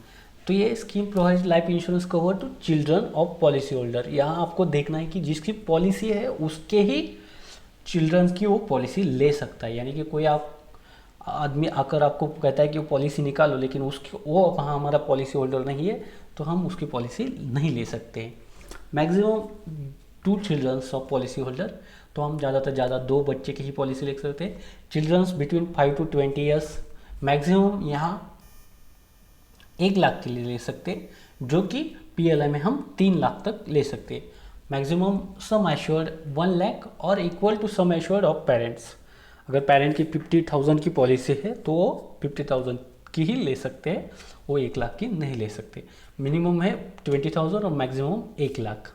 तो ये scheme provide life insurance cover to children of policy holder. यहाँ आपको देखना है कि जिसकी पॉलिसी है उसके ही चिल्ड्रंस की वो पॉलिसी ले सकता है, यानी कि कोई आप आदमी आकर आपको कहता है कि वो पॉलिसी निकालो लेकिन उसकी वो वहाँ हमारा पॉलिसी होल्डर नहीं है तो हम उसकी पॉलिसी नहीं ले सकते। Maximum 2 childrens of policy holder, तो हम ज़्यादातर ज़्यादा 2 बच्चे की ही पॉलिसी ले सकते हैं। Childrens between 5 to 20 years maximum यहाँ 1 लाख के लिए ले सकते, जो कि PLI में हम 3 लाख तक ले सकते। मैक्सिमम सम एश्योर्ड 1 लाख और equal to sum assured of parents. अगर पेरेंट की 50,000 की पॉलिसी है तो वो 50,000 की ही ले सकते हैं, वो 1 लाख की नहीं ले सकते। मिनिमम है 20,000 और maximum 1 lakh.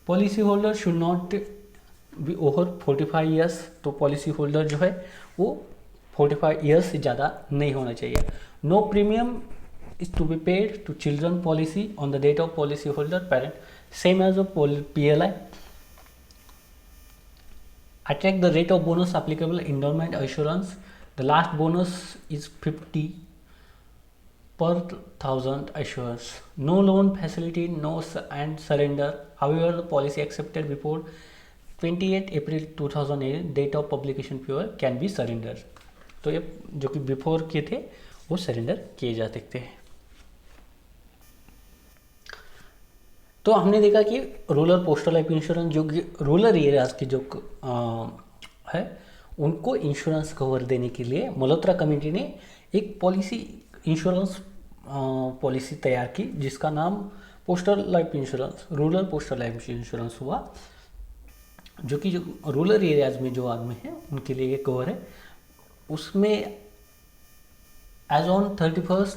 Policy holder should not B over 45 years, तो पॉलिसी होल्डर जो है वो 45 ईयर्स से ज़्यादा नहीं होना चाहिए। No premium is to be paid to children policy on the date of policy holder parent, same as a PLI. Attract the rate of bonus applicable endowment assurance. The last bonus is 50 per 1000 assurance. No loan facility, no and surrender. However, the policy accepted before 28 April 2008 date of publication period can be surrendered. तो ये जो कि before के थे वो surrender किए जा सकते हैं। तो हमने देखा कि रूरल पोस्टल लाइफ इंश्योरेंस जो कि रूरल एरियाज की जो है उनको इंश्योरेंस कवर देने के लिए मल्होत्रा कमेटी ने एक पॉलिसी इंश्योरेंस पॉलिसी तैयार की जिसका नाम postal life insurance, rural postal life insurance हुआ, जो कि जो रूरल एरियाज में जो आदमी हैं उनके लिए ये कवर है। उसमें as on 31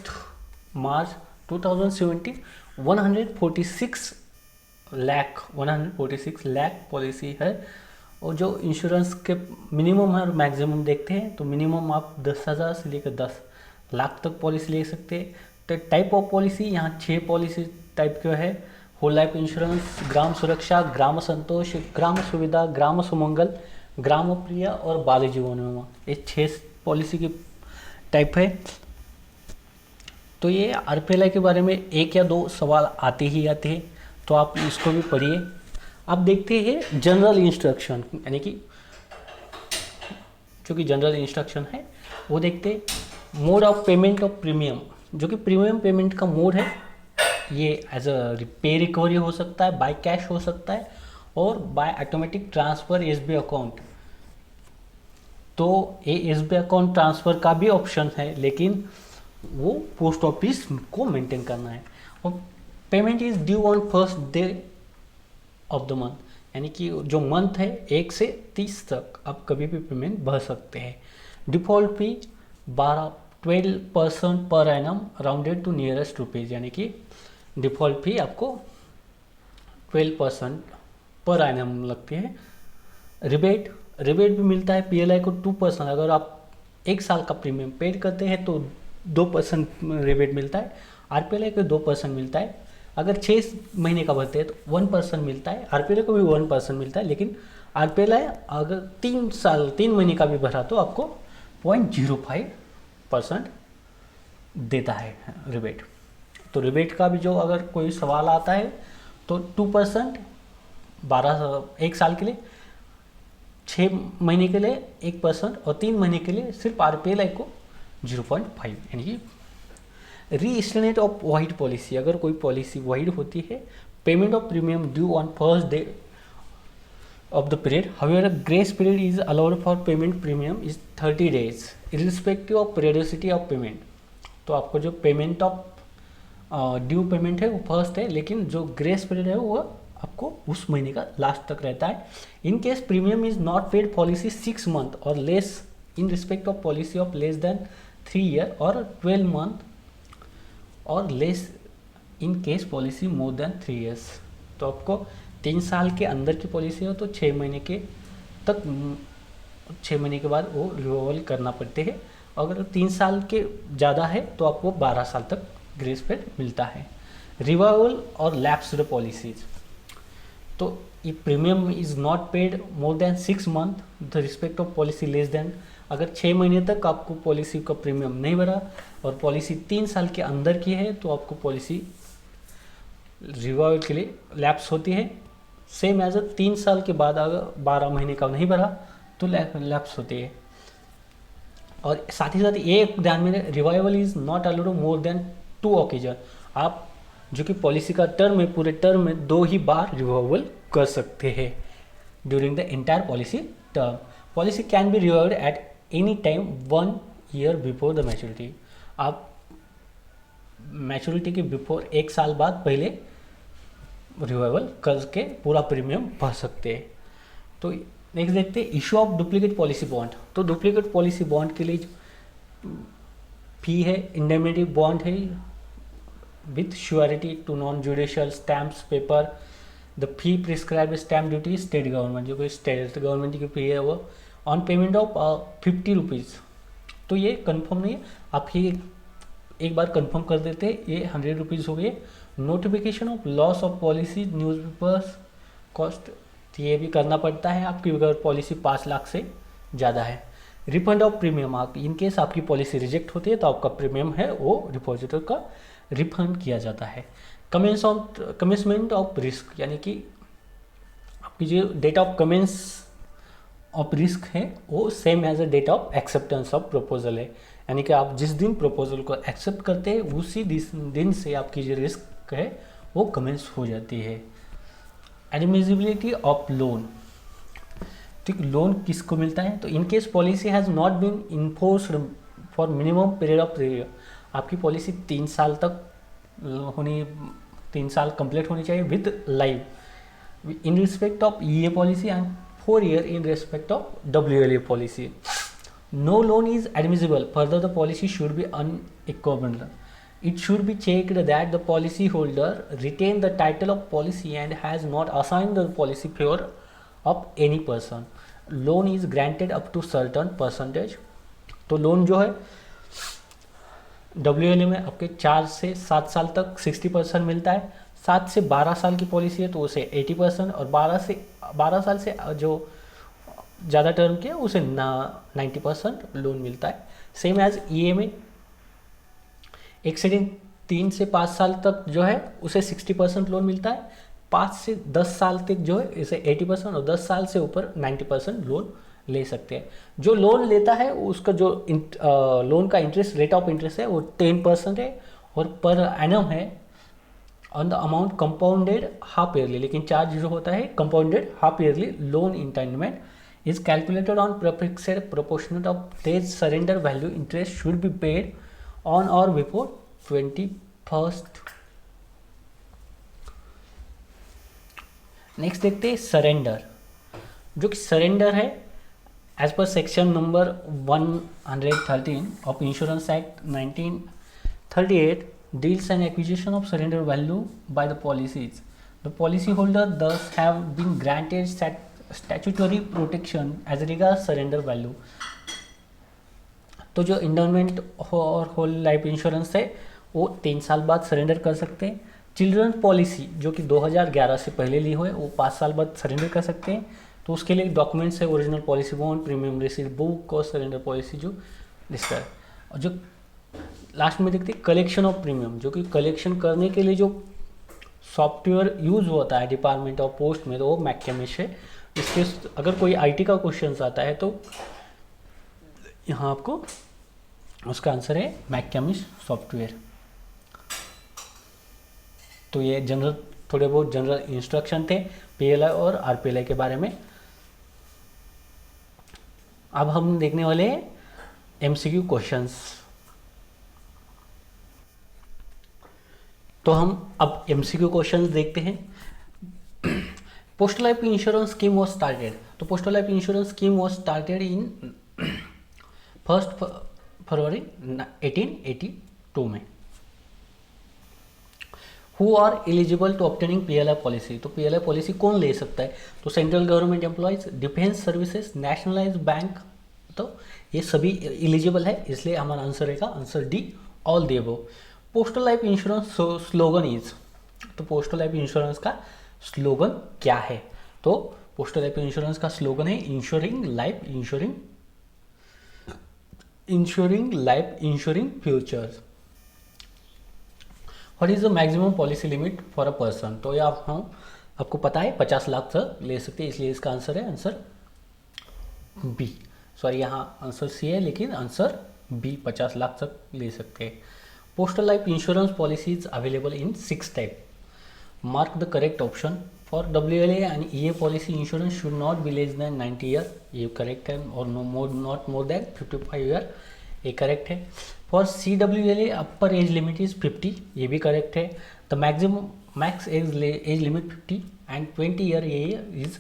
March 2017 146 lakh policy है। और जो इंश्योरेंस के मिनिमम है और मैक्सिमम देखते हैं तो मिनिमम आप 10,000 से लेकर 10 लाख तक पॉलिसी ले सकते हैं। तो टाइप ऑफ पॉलिसी यहाँ 6 पॉलिसी टाइप का है। होल लाइफ इंश्योरेंस, ग्राम सुरक्षा, ग्राम संतोष, ग्राम सुविधा, ग्राम सुमंगल, ग्राम प्रिय और बाल जीवन बीमा, ये 6 पॉलिसी की टाइप है। तो ये RPLI के बारे में 1 या 2 सवाल आते ही आते हैं, तो आप इसको भी पढ़िए। अब देखते हैं जनरल इंस्ट्रक्शन, यानी कि जो कि जनरल इंस्ट्रक्शन है वो देखते हैं। Mode of payment of premium, जो कि प्रीमियम पेमेंट का मोड है ये एज अ पे रिकवरी हो सकता है, बाय कैश हो सकता है और by automatic transfer SBI account. तो ये SBI अकाउंट ट्रांसफ़र का भी ऑप्शन है, लेकिन वो पोस्ट ऑफिस को मेंटेन करना है। और payment is due on first day of the month, यानी कि जो मंथ है 1 से 30 तक आप कभी भी पेमेंट भर सकते हैं। Default fee 12% per annum rounded to nearest rupees, यानी कि डिफ़ॉल्ट फी आपको 12% पर एनम लगती है। रिबेट भी मिलता है PLI को 2%। अगर आप 1 साल का प्रीमियम पेड करते हैं तो 2% रिबेट मिलता है। RPLI को 2% मिलता है। अगर 6 महीने का भरते हैं तो 1% मिलता है। RPLI को भी 1% मिलता है, लेकिन RPLI अगर 3 महीने का भी भरा तो आपको 0.05% देता है रिबेट। तो रिबेट का भी जो अगर कोई सवाल आता है तो 2% 1 साल के लिए, 6 महीने के लिए 1% और 3 महीने के लिए सिर्फ RPLI को 0.5, यानी कि रीइस्टेटमेंट ऑफ वाइड पॉलिसी, अगर कोई पॉलिसी वाइड होती है, payment of premium due on first day of the period. However, grace period is allowed for payment premium is 30 days irrespective of periodicity of payment. तो आपको जो पेमेंट ऑफ ड्यू पेमेंट है वो first है, लेकिन जो ग्रेस पीरियड है वो आपको उस महीने का लास्ट तक रहता है. In case premium is not paid policy 6 month or less in respect of policy of less than 3 year or 12 month or less in case policy more than 3 years. तो आपको 3 साल के अंदर की पॉलिसी हो तो 6 महीने के तक 6 महीने के बाद वो रिवॉल्व करना पड़ते हैं. अगर 3 साल के ज़्यादा है तो आपको 12 साल तक ग्रेस पीरियड मिलता है. रिवॉल्वल और लैप्स्ड पॉलिसीज, तो ये premium is not paid more than 6 month the respect of policy less than, अगर 6 महीने तक आपको पॉलिसी का प्रीमियम नहीं भरा और पॉलिसी 3 साल के अंदर की है तो आपको पॉलिसी रिवॉल्व के लिए लैप्स होती है. सेम एज 3 साल के बाद अगर 12 महीने का नहीं भरा तो लैप्स होती है. और साथ ही साथ ये ध्यान में, revival is not allowed more than 2 occasion. आप जो कि पॉलिसी का टर्म है, पूरे टर्म में 2 ही बार रिवाइवल कर सकते हैं during the entire policy term. Policy can be revived at any time 1 year before the maturity. आप मैच्योरिटी के बिफोर 1 साल बाद पहले रिवाइवल करके पूरा प्रीमियम भर सकते हैं. तो नेक्स्ट देखते हैं issue of duplicate policy bond. तो डुप्लीकेट पॉलिसी बॉन्ड के लिए फी है, इंडेमनिटी बॉन्ड है with surety to non judicial stamps paper. The fee prescribe stamp duty state government, जो कोई स्टेट गवर्नमेंट की फी है वो ऑन पेमेंट ऑफ 50 रुपीज़. तो ये कन्फर्म नहीं है, आप ये एक बार कंफर्म कर देते हैं, ये 100 रुपीज़ हो गए. Notification of loss of policy newspapers cost, ये भी करना पड़ता है आपकी अगर पॉलिसी 5 लाख से ज़्यादा है. रिफंड ऑफ प्रीमियम, आप इन केस आपकी पॉलिसी रिजेक्ट होती है तो आपका प्रीमियम है वो डिपॉजिटर का रिफंड किया जाता है. कमेंसमेंट ऑफ रिस्क, यानी कि आपकी जो date of commence of risk है वो same as a date of acceptance of proposal है. यानी कि आप जिस दिन प्रपोजल को एक्सेप्ट करते हैं उसी दिन से आपकी जो रिस्क है वो कमेंस हो जाती है. एडमिजिबिलिटी ऑफ लोन, ठीक, लोन किसको मिलता है? तो in case policy has not been enforced for minimum period of period, आपकी पॉलिसी 3 साल तक होनी, 3 साल कंप्लीट होनी चाहिए with live in respect of EA policy and 4 year in respect of WLA policy. No loan is admissible. Further, the policy should be unequivocal. It should be checked that the policy holder retained the title of policy and has not assigned the policy favor of any person. Loan is granted up to certain percentage. तो loan जो है WLA में आपके 4 से 7 साल तक 60% मिलता है. 7 से 12 साल की पॉलिसी है तो उसे 80% और 12 साल से जो ज़्यादा टर्म के उसे 90% लोन मिलता है. सेम एज ईए में एक्सीडेंट 3 से 5 साल तक जो है उसे 60% लोन मिलता है. 5 से 10 साल तक जो है इसे 80% और 10 साल से ऊपर 90% लोन ले सकते हैं. जो लोन लेता है उसका जो लोन का इंटरेस्ट, रेट ऑफ इंटरेस्ट है वो 10% है और पर एनम है on the amount compounded half yearly. लेकिन चार्ज जो होता है compounded half yearly loan instalment is calculated on prefixed proportionate of their surrender value. Interest should be paid on or before 21st. Next देखते हैं surrender. जो कि surrender है as per section number 113 of insurance act 1938 deals an acquisition of surrender value by the policies. The policy holder thus have been granted statutory protection as regard surrender value. तो जो endowment और whole life insurance है वो 3 साल बाद surrender कर सकते हैं. चिल्ड्रन पॉलिसी जो कि 2011 से पहले ली हुई है वो 5 साल बाद सरेंडर कर सकते हैं. तो उसके लिए डॉक्यूमेंट्स है original policy bond, premium receipt book और सरेंडर पॉलिसी जो लिस्ट है. और जो लास्ट में देखते हैं कलेक्शन ऑफ प्रीमियम, जो कि कलेक्शन करने के लिए जो सॉफ्टवेयर यूज़ होता है डिपार्टमेंट ऑफ पोस्ट में तो वो मैककेमिश है. इसके अगर कोई आईटी का क्वेश्चन आता है तो यहाँ आपको उसका आंसर है मैककेमिश सॉफ्टवेयर. तो ये जनरल, थोड़े बहुत जनरल इंस्ट्रक्शन थे पीएलआई और आरपीएलआई के बारे में। अब हम देखने वाले हैं एमसीक्यू क्वेश्चंस। तो हम अब एमसीक्यू क्वेश्चंस देखते हैं। Postal life insurance scheme was started, तो postal life insurance scheme was started in 1 फरवरी 1882 में। Who are eligible to obtaining PLI policy, तो पीएलआई पॉलिसी कौन ले सकता है? तो central government employees, defence services, nationalise bank, तो ये सभी एलिजिबल है, इसलिए हमारा आंसर रहेगा answer D, all the above. Postal life insurance slogan is, तो पोस्टल लाइफ इंश्योरेंस का स्लोगन क्या है? तो पोस्टल लाइफ इंश्योरेंस का स्लोगन है ensuring life, ensuring life, ensuring future. What is the maximum policy limit for a person, तो ये आपको पता है 50 लाख तक ले सकते हैं, इसलिए इसका आंसर है आंसर बी। सॉरी, यहाँ आंसर सी है लेकिन आंसर बी, 50 लाख तक ले सकते हैं। Postal life insurance policy is available in 6 type. Mark the correct option. For WLA and EA policy insurance should not be less than 90 year, ये correct है, और नॉट मोर देन 55 ईयर, ये correct है। For CWLA upper age limit is 50, ये भी correct है। The max age limit 50 and 20 year ये is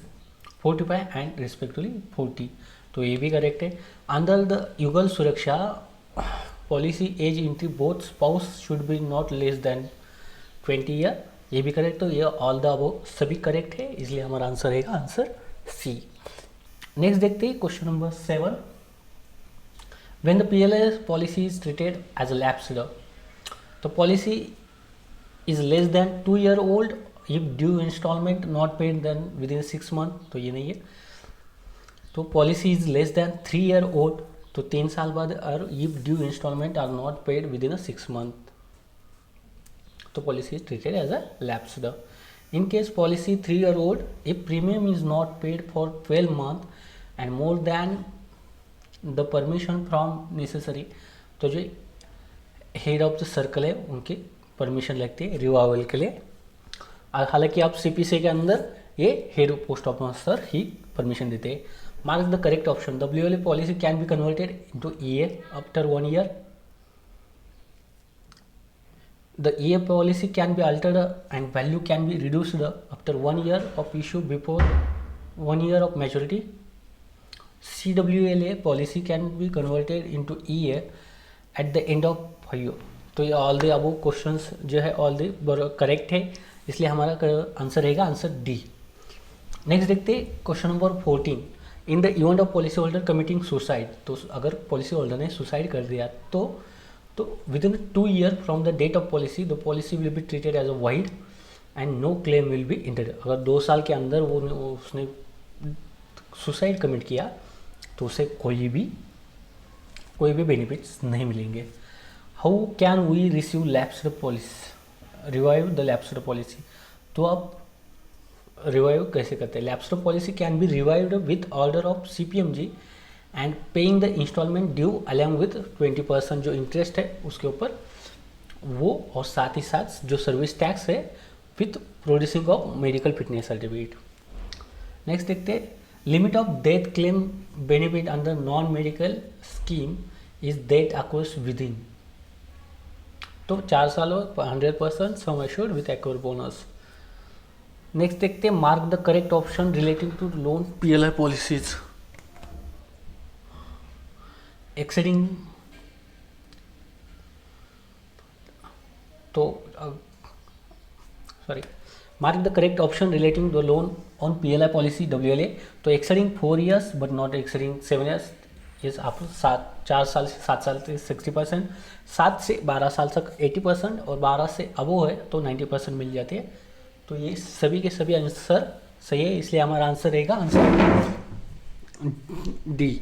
45 and respectively 40, तो ये भी करेक्ट है। Under the Yugal Suraksha policy age entry both spouse should be not less than 20 year, ये भी करेक्ट। तो ये ऑल द अबव सभी करेक्ट है, इसलिए हमारा आंसर रहेगा आंसर सी। नेक्स्ट देखते हैं question number 7। When the PLI policy is treated as a lapsed, the policy is less than 2 year old if due installment not paid then within 6 months, तो ये नहीं है। तो policy is less than 3 year old, तो 3 साल बाद, और if due installment are not paid within a 6 month, तो policy is treated as a lapsed. In case policy 3 year old, if premium is not paid for 12 months and more than the permission from necessary, तो जो head of the circle है उनकी permission लगती है revival के लिए। हालांकि आप CPC के अंदर ये हेड पोस्ट ऑफिसर ही परमिशन देते हैं। Mark the correct option. WLA policy can be converted into EA after 1 year. The EA policy can be altered and value can be reduced after 1 year of issue before 1 year of maturity. CWLA policy can be converted into EA at the end of 5 year. तो ये all the above questions जो है all the correct है, इसलिए हमारा answer रहेगा answer D. Next देखते हैं question number 14। In the event of policy holder committing suicide, तो अगर पॉलिसी होल्डर ने सुसाइड कर दिया तो within 2 year from the date of policy the policy will be treated as a wide and no claim will be intended. अगर 2 साल के अंदर उसने सुसाइड कमिट किया तो उसे कोई भी बेनिफिट्स नहीं मिलेंगे। How can we receive lapsed policy, revive the lapsed policy, तो आप रिवाइव कैसे करते हैं? Lapsed policy can be revived with order of CPMG and paying the instalment due along with 20% जो इंटरेस्ट है उसके ऊपर वो, और साथ ही साथ जो सर्विस टैक्स है with producing of medical fitness certificate. Next देखते हैं limit of death claim benefit under non medical scheme is death occurs within, तो 4 साल और 100% sum assured with acquire bonus. Next देखते हैं mark the correct option relating to loan PLI policies. Exceeding, तो sorry, mark the correct option relating the loan on PLI policy WLA, तो exceeding 4 years but not exceeding 7 years, ये आप 4 साल से 7 साल तक 60%, 7 से 12 साल तक 80%, और 12 से अबो है तो 90% मिल जाती है। तो ये सभी के सभी आंसर सही है, इसलिए हमारा आंसर रहेगा आंसर डी।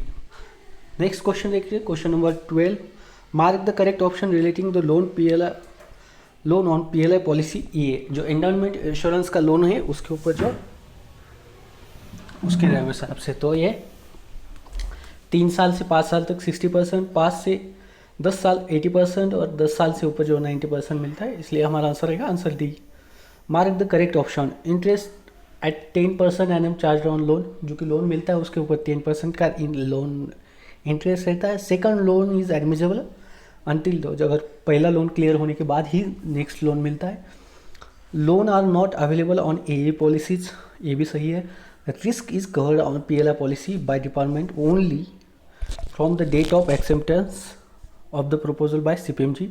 नेक्स्ट क्वेश्चन देखिए question number 12। Mark the correct option relating the loan on PLI policy EA, जो एंडाउनमेंट इंश्योरेंस का लोन है उसके ऊपर जो उसके हिसाब से, तो ये 3 साल से 5 साल तक 60%, 5 से 10 साल 80%, और 10 साल से ऊपर जो 90% मिलता है, इसलिए हमारा आंसर रहेगा answer D. Mark the correct option. Interest eight 10% annum charge on loan, जो कि लोन मिलता है उसके ऊपर 10% का लोन इंटरेस्ट रहता है। सेकंड लोन इज एडमिजेबल अनटिल दो, अगर पहला लोन क्लियर होने के बाद ही नेक्स्ट लोन मिलता है। Loan are not available on a policies, ये भी सही है। Risk is covered on PLI policy by department only from the date of acceptance of the proposal by CPMG,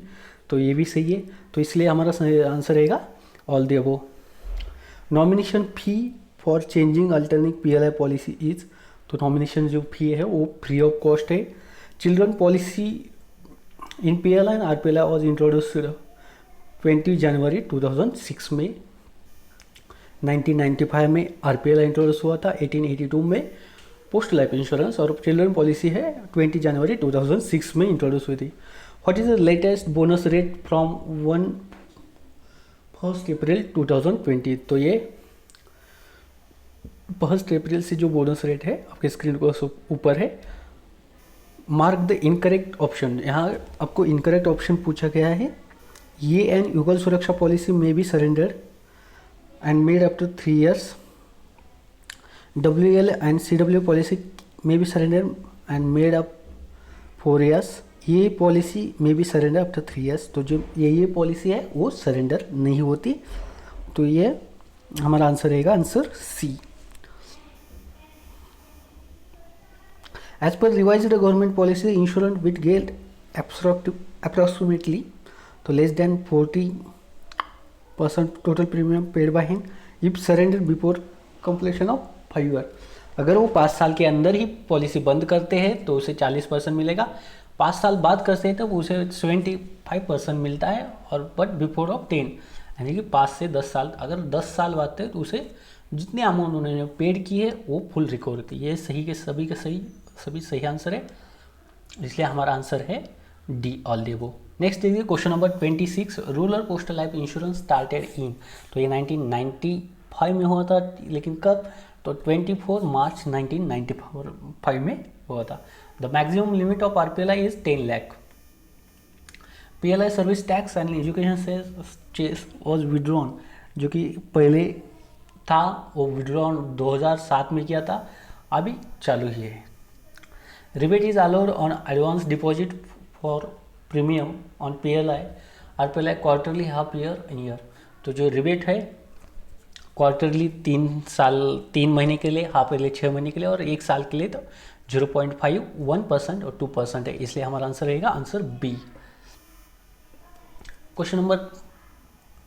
तो ये भी सही है। तो इसलिए हमारा आंसर रहेगा all the above. Nomination fee for changing alternate PLI policy is, तो नॉमिनेशन जो फी है वो फ्री ऑफ कॉस्ट है। Children policy in PLI and RPLI was introduced 20 जनवरी 2006 में। 1995 में RPLI इंट्रोड्यूस हुआ था, 1882 में पोस्ट लाइफ इंश्योरेंस, और चिल्ड्रन पॉलिसी है 20 जनवरी 2006 में इंट्रोड्यूस हुई थी। What is the latest bonus rate from 1 अप्रैल 2020, तो ये 1 अप्रैल से जो बोनस रेट है आपके स्क्रीन को ऊपर है। मार्क द इनकरेक्ट ऑप्शन, यहाँ आपको इनकरेक्ट ऑप्शन पूछा गया है। ये एन युगल Suraksha policy may be surrender and made up to 3 years। WL and CW policy may be surrender and made up 4 years। ये policy may be surrender up to 3 years। तो जो ये पॉलिसी है वो सरेंडर नहीं होती, तो ये हमारा आंसर रहेगा answer C। As per revised government policy insurance with get approximately, तो less than 40% total premium paid by him if surrender before completion of 5 years। अगर वो 5 साल के अंदर ही पॉलिसी बंद करते हैं तो उसे 40% मिलेगा, 5 साल बाद करते हैं तब उसे 75% मिलता है, और बट बिफोर ऑफ 10, यानी कि 5 से 10 साल, अगर 10 साल बाद है तो उसे जितने अमाउंट उन्होंने पेड की है वो फुल रिकवर होती है। ये सही के सभी सही आंसर है, इसलिए हमारा आंसर है D all the above. Next देखिए question number 26, rural postal life insurance started in, तो ये 1995 में हुआ था, लेकिन कब, तो 24 मार्च 1995 में हुआ था। The maximum limit of RPLI is 10 lakh. PLI service tax and education से वॉज विड्रॉन, जो कि पहले था वो विड्रॉन 2007 में किया था, अभी चालू ही है। Rebate is allowed on advance deposit for premium on PLI RPLI quarterly, half year, तो जो रिबेट है क्वार्टरली 3 महीने के लिए, हाफ ईयरली 6 महीने के लिए, और 1 साल के लिए तो 0.5, 1% और 2% है, इसलिए हमारा आंसर रहेगा answer B। Question number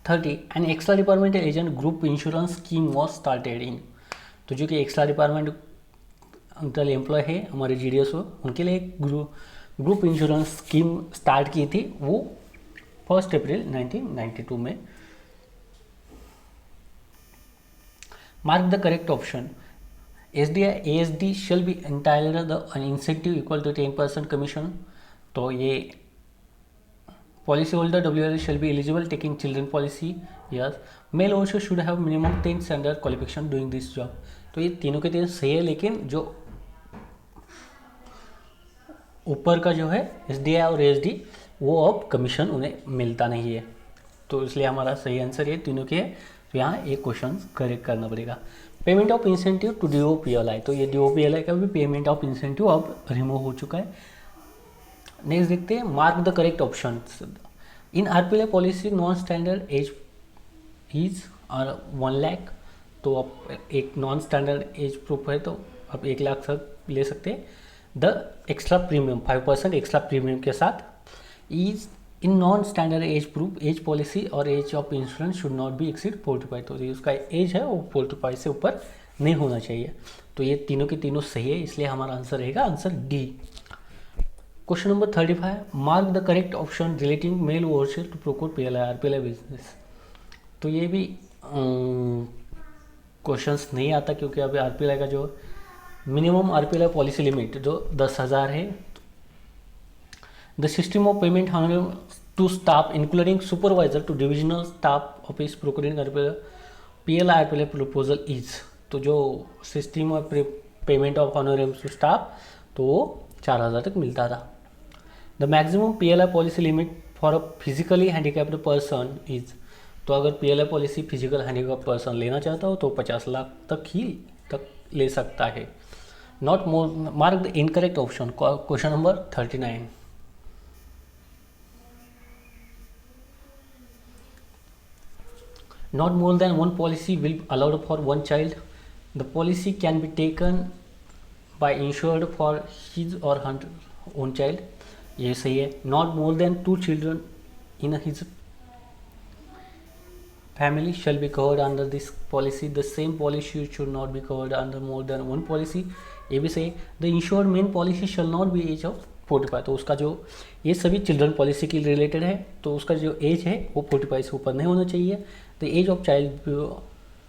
30, an extra departmental agent group insurance scheme was started in, तो जो कि एक्स्ट्रा डिपार्टमेंटल एम्प्लॉय है हमारे GDSO, उनके लिए एक ग्रुप इंश्योरेंस स्कीम स्टार्ट की थी, वो 1 अप्रैल 1992 में। Mark the correct option. SDI ASD shall be entitled the incentive equal to 10% commission, तो ये policy holder WL shall be eligible taking children policy, yes. Mail also should have minimum 10 standard qualification doing this job, तो ये तीनों के तीनों सही है, लेकिन जो ऊपर का जो है SDI और ASD वो अब कमीशन उन्हें मिलता नहीं है, तो इसलिए हमारा सही आंसर ये तीनों के है, तो यहाँ एक क्वेश्चन करेक्ट करना पड़ेगा। Payment of incentive to DOPLI, तो ये DOPLI का भी पेमेंट ऑफ इंसेंटिव अब रिमूव हो चुका है। नेक्स्ट देखते हैं, mark the correct option. In RPLI policy non standard age is 1 lakh, तो अब एक नॉन स्टैंडर्ड एज प्रूफ है तो अब 1 लाख तक ले सकते हैं। The extra premium 5% extra premium के साथ is in non standard age proof age policy और age of insurance should not be exceed 45, तो ये उसका एज है वो 45 से ऊपर नहीं होना चाहिए, तो ये तीनों के तीनों सही है, इसलिए हमारा आंसर रहेगा answer D। Question number 35, mark the correct option relating mail overseers to procure PLI RPLI business, तो ये भी क्वेश्चंस नहीं आता, क्योंकि अभी RPLI का जो मिनिमम RPLI पॉलिसी लिमिट जो 10,000 है। The system of payment to staff including supervisor to divisional staff office procuring PLI RPLI proposal is, तो जो system of payment of honourable to staff तो वो 4,000 तक मिलता था। The maximum PLI policy limit for a physically handicapped person is, तो अगर PLI policy physical handicap person लेना चाहता हो तो 50 लाख तक ले सकता है। Not more, mark the incorrect option, question number 39। Not more than one policy will be allowed for one child. The policy can be taken by insured for his or her own child. ये सही है। Not more than 2 children in his family shall be covered under this policy. The same policy should not be covered under more than one policy. ये भी सही। The insured main policy shall not be age of 45। तो उसका जो, ये सभी children policy के related है, तो उसका जो एज है वो 45 से ऊपर नहीं होना चाहिए। The age of child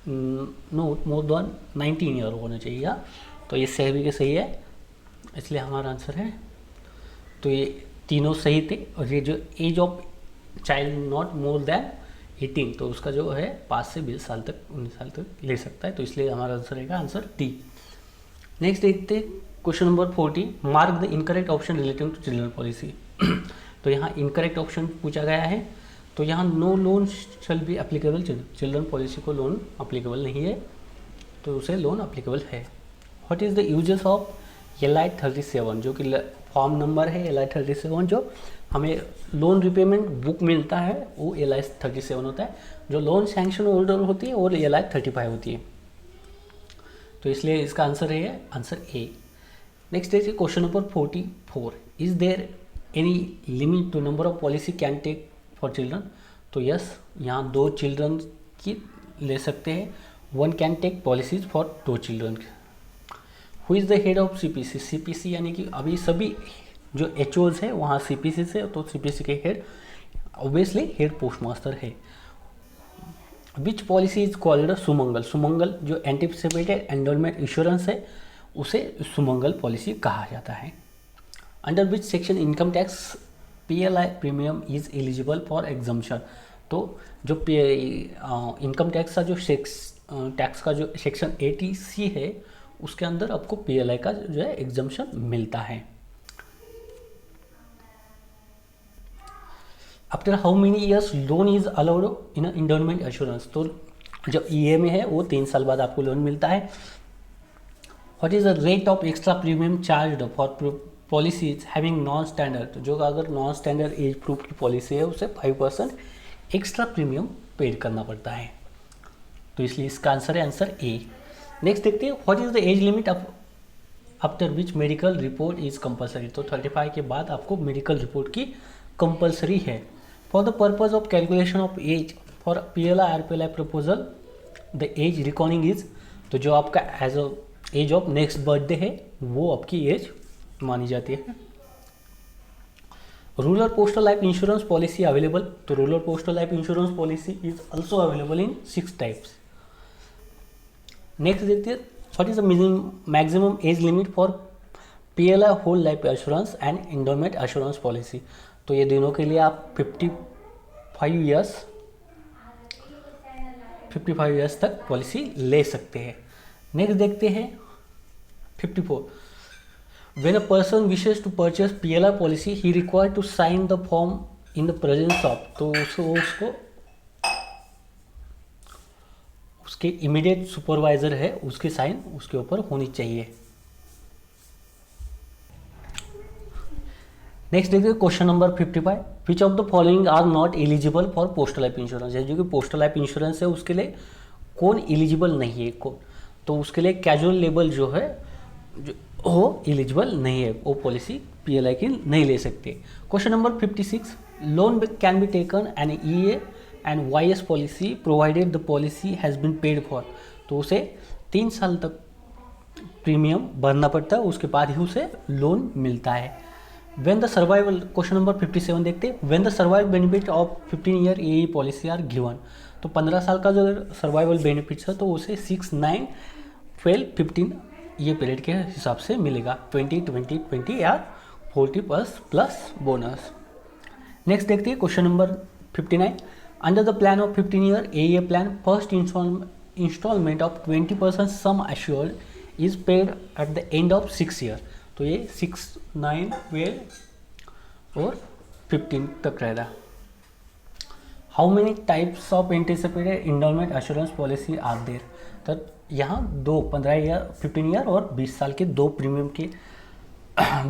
no more than 19 year होना चाहिए। तो ये सही के सही है, इसलिए हमारा आंसर है। तो ये तीनों सही थे। और ये जो age of child not more than 18, तो उसका जो है 5 से 20 साल तक 19 साल तक ले सकता है। तो इसलिए हमारा आंसर रहेगा आंसर डी। नेक्स्ट देखते हैं question number 40। Mark the incorrect option relating to children policy. तो यहाँ इनकरेक्ट ऑप्शन पूछा गया है। तो यहाँ no loan shall be applicable, children policy को लोन अप्लीकेबल नहीं है, तो उसे लोन अप्लीकेबल है। What is the uses of LI 37, जो कि फॉर्म नंबर है LI 37, जो हमें लोन रिपेमेंट बुक मिलता है वो LI 37 होता है। जो लोन सैंक्शन होल्डर होती है वो LI 35 होती है। तो इसलिए इसका आंसर है आंसर ए। नेक्स्ट देखिए question number 44। Is there any limit to number of policy can take for children. तो यस, यहाँ 2 चिल्ड्रन की ले सकते हैं। 1 can take policies for 2 children. Who is the head of CPC। CPC यानी कि अभी सभी जो HOs है वहाँ CPC से, तो CPC के head obviously head post master है। Which policy is called Sumangal. Sumangal जो एंटीसिपेटेड एंडोलमेंट इंश्योरेंस है उसे सुमंगल पॉलिसी कहा जाता है। Under which section income tax PLI premium is eligible for exemption. तो जो इनकम टैक्स का जो टैक्स का जो सेक्शन 80C है उसके अंदर आपको PLI का जो है एग्जम्पशन मिलता है। After how many years loan is allowed in endowment assurance. तो जो EA में है वो 3 साल बाद आपको लोन मिलता है। What is the rate of extra premium charge for policies having non standard. तो जो अगर नॉन स्टैंडर्ड एज प्रूफ की पॉलिसी है उसे 5% एक्स्ट्रा प्रीमियम पेड करना पड़ता है। तो इसलिए इसका आंसर है आंसर ए। नेक्स्ट देखते हैं what is the age limit after which medical report is compulsory. तो 35 के बाद आपको मेडिकल रिपोर्ट की कंपलसरी है। For the purpose of calculation of age for PLI RPLI proposal the age recording is. तो जो आपका age age of next birthday है वो आपकी एज मानी जाती है। Rural postal life insurance policy available. तो rural postal life insurance policy is also available in 6 types. Next देखते हैं what is the maximum age limit for PLI whole life assurance and endowment assurance policy. तो ये दोनों के लिए आप 55 years तक पॉलिसी ले सकते हैं। नेक्स्ट देखते हैं 54। When a person wishes to purchase PLI policy he required to sign the form in the presence of. तो उसको उसके इमीडिएट सुपरवाइजर है उसकी साइन उसके ऊपर होनी चाहिए। नेक्स्ट देखिए question number 55। Which of the following are not eligible for postal life insurance. जो कि पोस्टल लाइफ इंश्योरेंस है उसके लिए कौन एलिजिबल नहीं है कौन। तो उसके लिए कैजुअल लेबल जो है जो वो एलिजिबल नहीं है, वो पॉलिसी PLI की नहीं ले सकते। Question number 56। Loan can be taken an EA and YS policy provided the policy has been paid for. तो उसे 3 साल तक प्रीमियम भरना पड़ता है, उसके बाद ही उसे लोन मिलता है। When the survival, question number 57 देखते हैं। When the survival benefit of 15 year AE policy are given. तो 15 साल का जो सर्वाइवल बेनिफिट्स है तो उसे 6, 9, 12, 15 ये पीरियड के हिसाब से मिलेगा। 20, 20, 20 या 40 प्लस बोनस। नेक्स्ट देखते हैं question number 59। Under the plan of 15 year AE plan first instalment of 20% sum assured is paid at the end of 6 year. तो ये 6, 9, 12 और 15 तक रहेगा। How many types of anticipated endowment assurance policy are there. तो यहाँ 15 year 15 year और 20 साल के 2 प्रीमियम के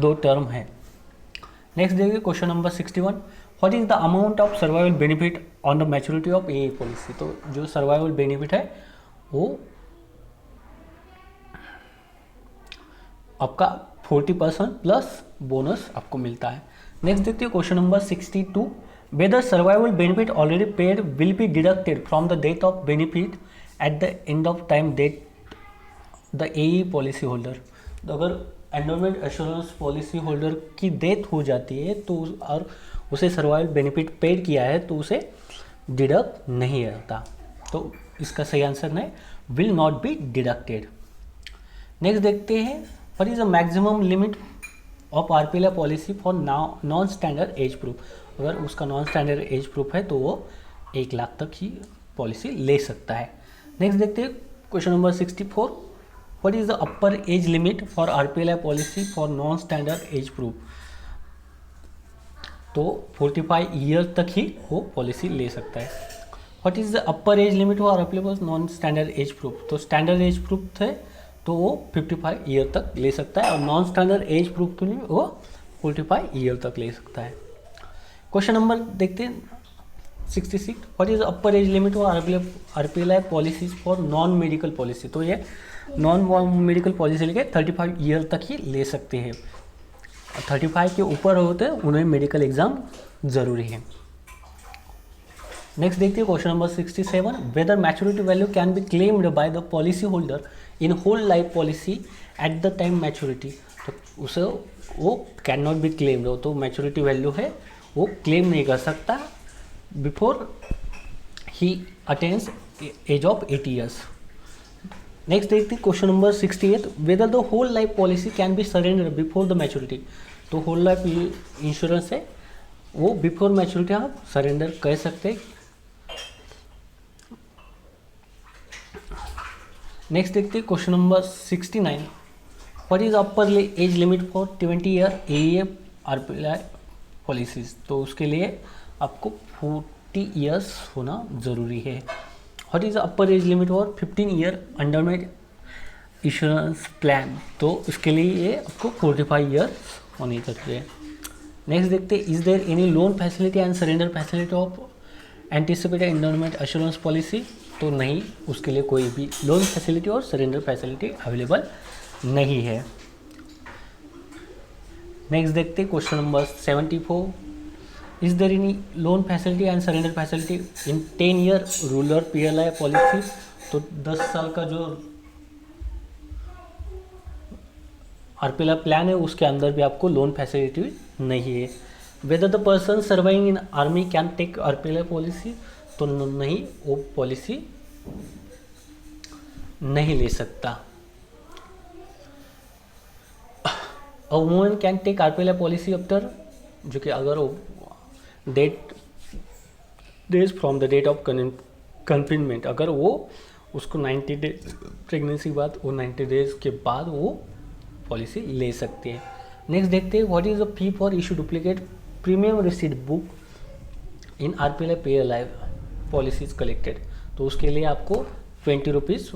2 टर्म है। नेक्स्ट देखिए question number 61, what is the amount of survival benefit on the maturity of A policy. तो जो सर्वाइवल बेनिफिट है वो आपका 40% प्लस बोनस आपको मिलता है। नेक्स्ट देखते हैं question number 62, whether survival benefit already paid will be deducted from the date of benefit at the end of time date the a policy holder. तो अगर एंडोमेंट एश्योरेंस पॉलिसी होल्डर की death हो जाती है तो और उसे सर्वाइवल बेनिफिट पेड किया है तो उसे डिडक्ट नहीं रहता। तो इसका सही आंसर नहीं, will not be deducted. Next देखते हैं, what is the maximum limit of RPL policy for non standard age proof. अगर उसका नॉन स्टैंडर्ड एज प्रूफ है तो वो 1 लाख तक ही पॉलिसी ले सकता है। नेक्स्ट देखते हैं question number 64, what is the upper age limit for RPL policy for non standard age proof. तो 45 ईयर तक ही वो पॉलिसी ले सकता है। What is the upper age limit for RPL non standard age proof. तो standard age proof है तो वो 55 ईयर तक ले सकता है और नॉन स्टैंडर्ड एज प्रूफ के लिए वो 45 ईयर तक ले सकता है। क्वेश्चन नंबर देखते हैं 66, what is upper age limit for RPL policies for non medical policy. तो ये नॉन मेडिकल पॉलिसी लेके 35 ईयर तक ही ले सकते हैं। 35 के ऊपर होते हैं उन्हें मेडिकल एग्जाम जरूरी है। नेक्स्ट देखते हैं question number 67, whether maturity value can be claimed by the policy holder in whole life policy at the time maturity. तो उसे वो कैन नॉट बी क्लेम्ड, हो तो मैच्योरिटी वैल्यू है वो क्लेम नहीं कर सकता before he attains age of 80 years. Next देखते हैं question number 68, whether the whole life policy can be surrender before the maturity. तो होल लाइफ इंश्योरेंस है वो बिफोर मैच्योरिटी आप सरेंडर कर सकते हैं। नेक्स्ट देखते हैं question number 69, what is upper age limit for 20 year A RPL policies. तो उसके लिए आपको 40 ईयर्स होना ज़रूरी है। What is upper age limit for 15 year under made insurance plan. तो उसके लिए ये आपको 45 ईयर होनी चाहिए। नेक्स्ट देखते हैं, is there any loan facility and surrender facility of anticipated endowment assurance policy. तो नहीं, उसके लिए कोई भी लोन फैसिलिटी और सरेंडर फैसिलिटी अवेलेबल नहीं है। नेक्स्ट देखते हैं question number 74, is there any loan facility and surrender facility in 10 year rural PLI policy. तो 10 साल का जो आरपीएल प्लान है उसके अंदर भी आपको लोन फैसिलिटी नहीं है। Whether the person serving in army can take RPL policy. तो नहीं, वो पॉलिसी नहीं ले सकता। A woman can take RPL policy after, जो कि अगर वो date days from the date of confinement, अगर वो उसको 90 डेज प्रेगनेंसी बाद वो 90 डेज के बाद वो पॉलिसी ले सकती है। नेक्स्ट देखते हैं, what is the fee for issue duplicate premium receipt book in RPL PLI policies collected. तो उसके लिए आपको 20 रुपीज़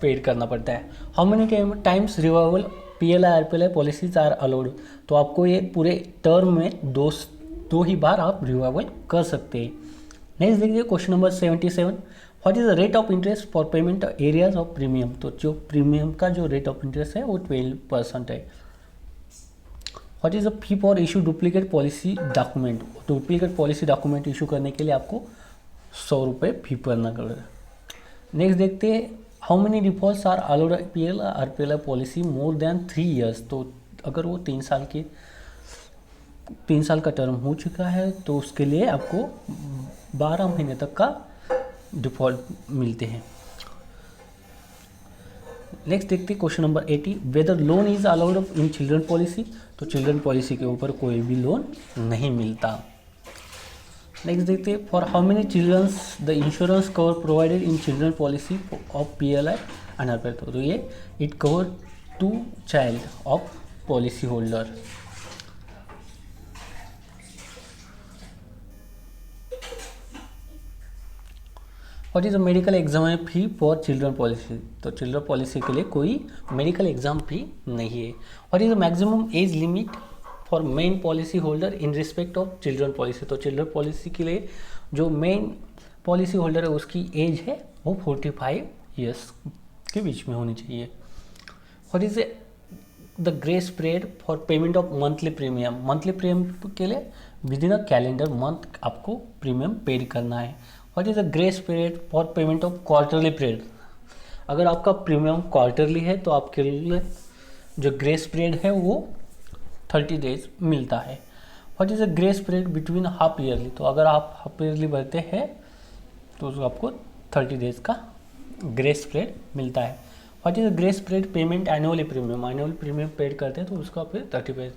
पेड करना पड़ता है। How many times revival PLI RPL policies are allowed. तो आपको ये पूरे टर्म में दो ही बार आप रिवाइवल कर सकते हैं। नेक्स्ट देखिए question number 77, what is the rate of interest for payment areas of premium. तो जो प्रीमियम का जो रेट ऑफ इंटरेस्ट है वो 12% है। What is the fee for issue duplicate policy document. Duplicate policy document issue करने के लिए आपको 100 रुपये फी भरना पड़ेगा। नेक्स्ट देखते हैं, how many defaults are allowed RPL policy more than 3 years. तो अगर वो 3 साल का टर्म हो चुका है तो उसके लिए आपको 12 महीने तक का डिफॉल्ट मिलते हैं। नेक्स्ट देखते हैं question number 80, whether loan is allowed in children policy. तो चिल्ड्रन पॉलिसी के ऊपर कोई भी लोन नहीं मिलता। नेक्स्ट देखते हैं, for how many childrens the insurance cover provided in children policy of PLI and RPL. तो ये it cover 2 child of policy holder. What is a medical exam fee for children policy, तो children policy के लिए कोई medical exam fee नहीं है। What is the maximum age limit for main policy holder in respect of children policy, तो children policy के लिए जो मेन पॉलिसी होल्डर है उसकी एज है वो 45 ईयर्स के बीच में होनी चाहिए। What is the grace period for payment of monthly premium, monthly premium के लिए with in a calendar month आपको प्रीमियम पेड करना है। What is the grace period for payment of quarterly period, अगर आपका प्रीमियम क्वार्टरली है तो आपके लिए जो ग्रेस पीरियड है वो 30 डेज मिलता है। What is the grace period between half yearly, तो अगर आप हाफ ईयरली भरते हैं तो आपको 30 डेज का ग्रेस पीरियड मिलता है। What is the grace period payment annually premium, annual premium paid करते हैं तो उसका फिर 30 डेज।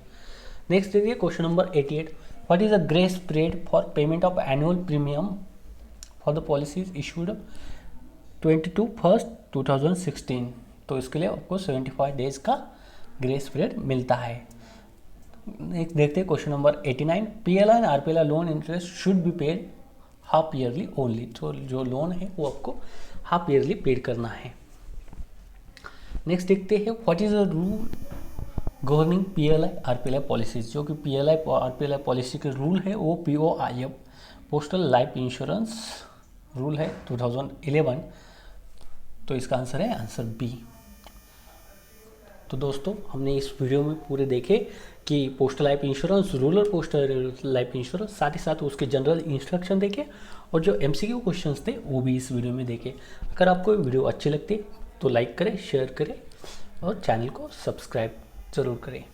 नेक्स्ट देखिए question number 88, what is the grace period for payment of annual premium for the policies issued 22/1/2016, तो इसके लिए आपको 75 डेज का ग्रेस पीरियड मिलता है। नेक्स्ट देखते हैं question number 89, PLI and RPLI loan interest should be paid half yearly only, तो जो लोन है वो आपको हाफ ईयरली पेड करना है। नेक्स्ट देखते हैं what is the rule governing PLI RPLI policies, जो कि PLI RPLI पॉलिसी के रूल है वो POIF postal life insurance rule है 2011, तो इसका आंसर है आंसर बी। तो दोस्तों हमने इस वीडियो में पूरे देखे कि postal life insurance, rural postal life insurance, साथ ही साथ उसके जनरल इंस्ट्रक्शन देखे और जो MCQ क्वेश्चंस थे वो भी इस वीडियो में देखे। अगर आपको वीडियो अच्छी लगती है तो लाइक करें, शेयर करें और चैनल को सब्सक्राइब ज़रूर करें।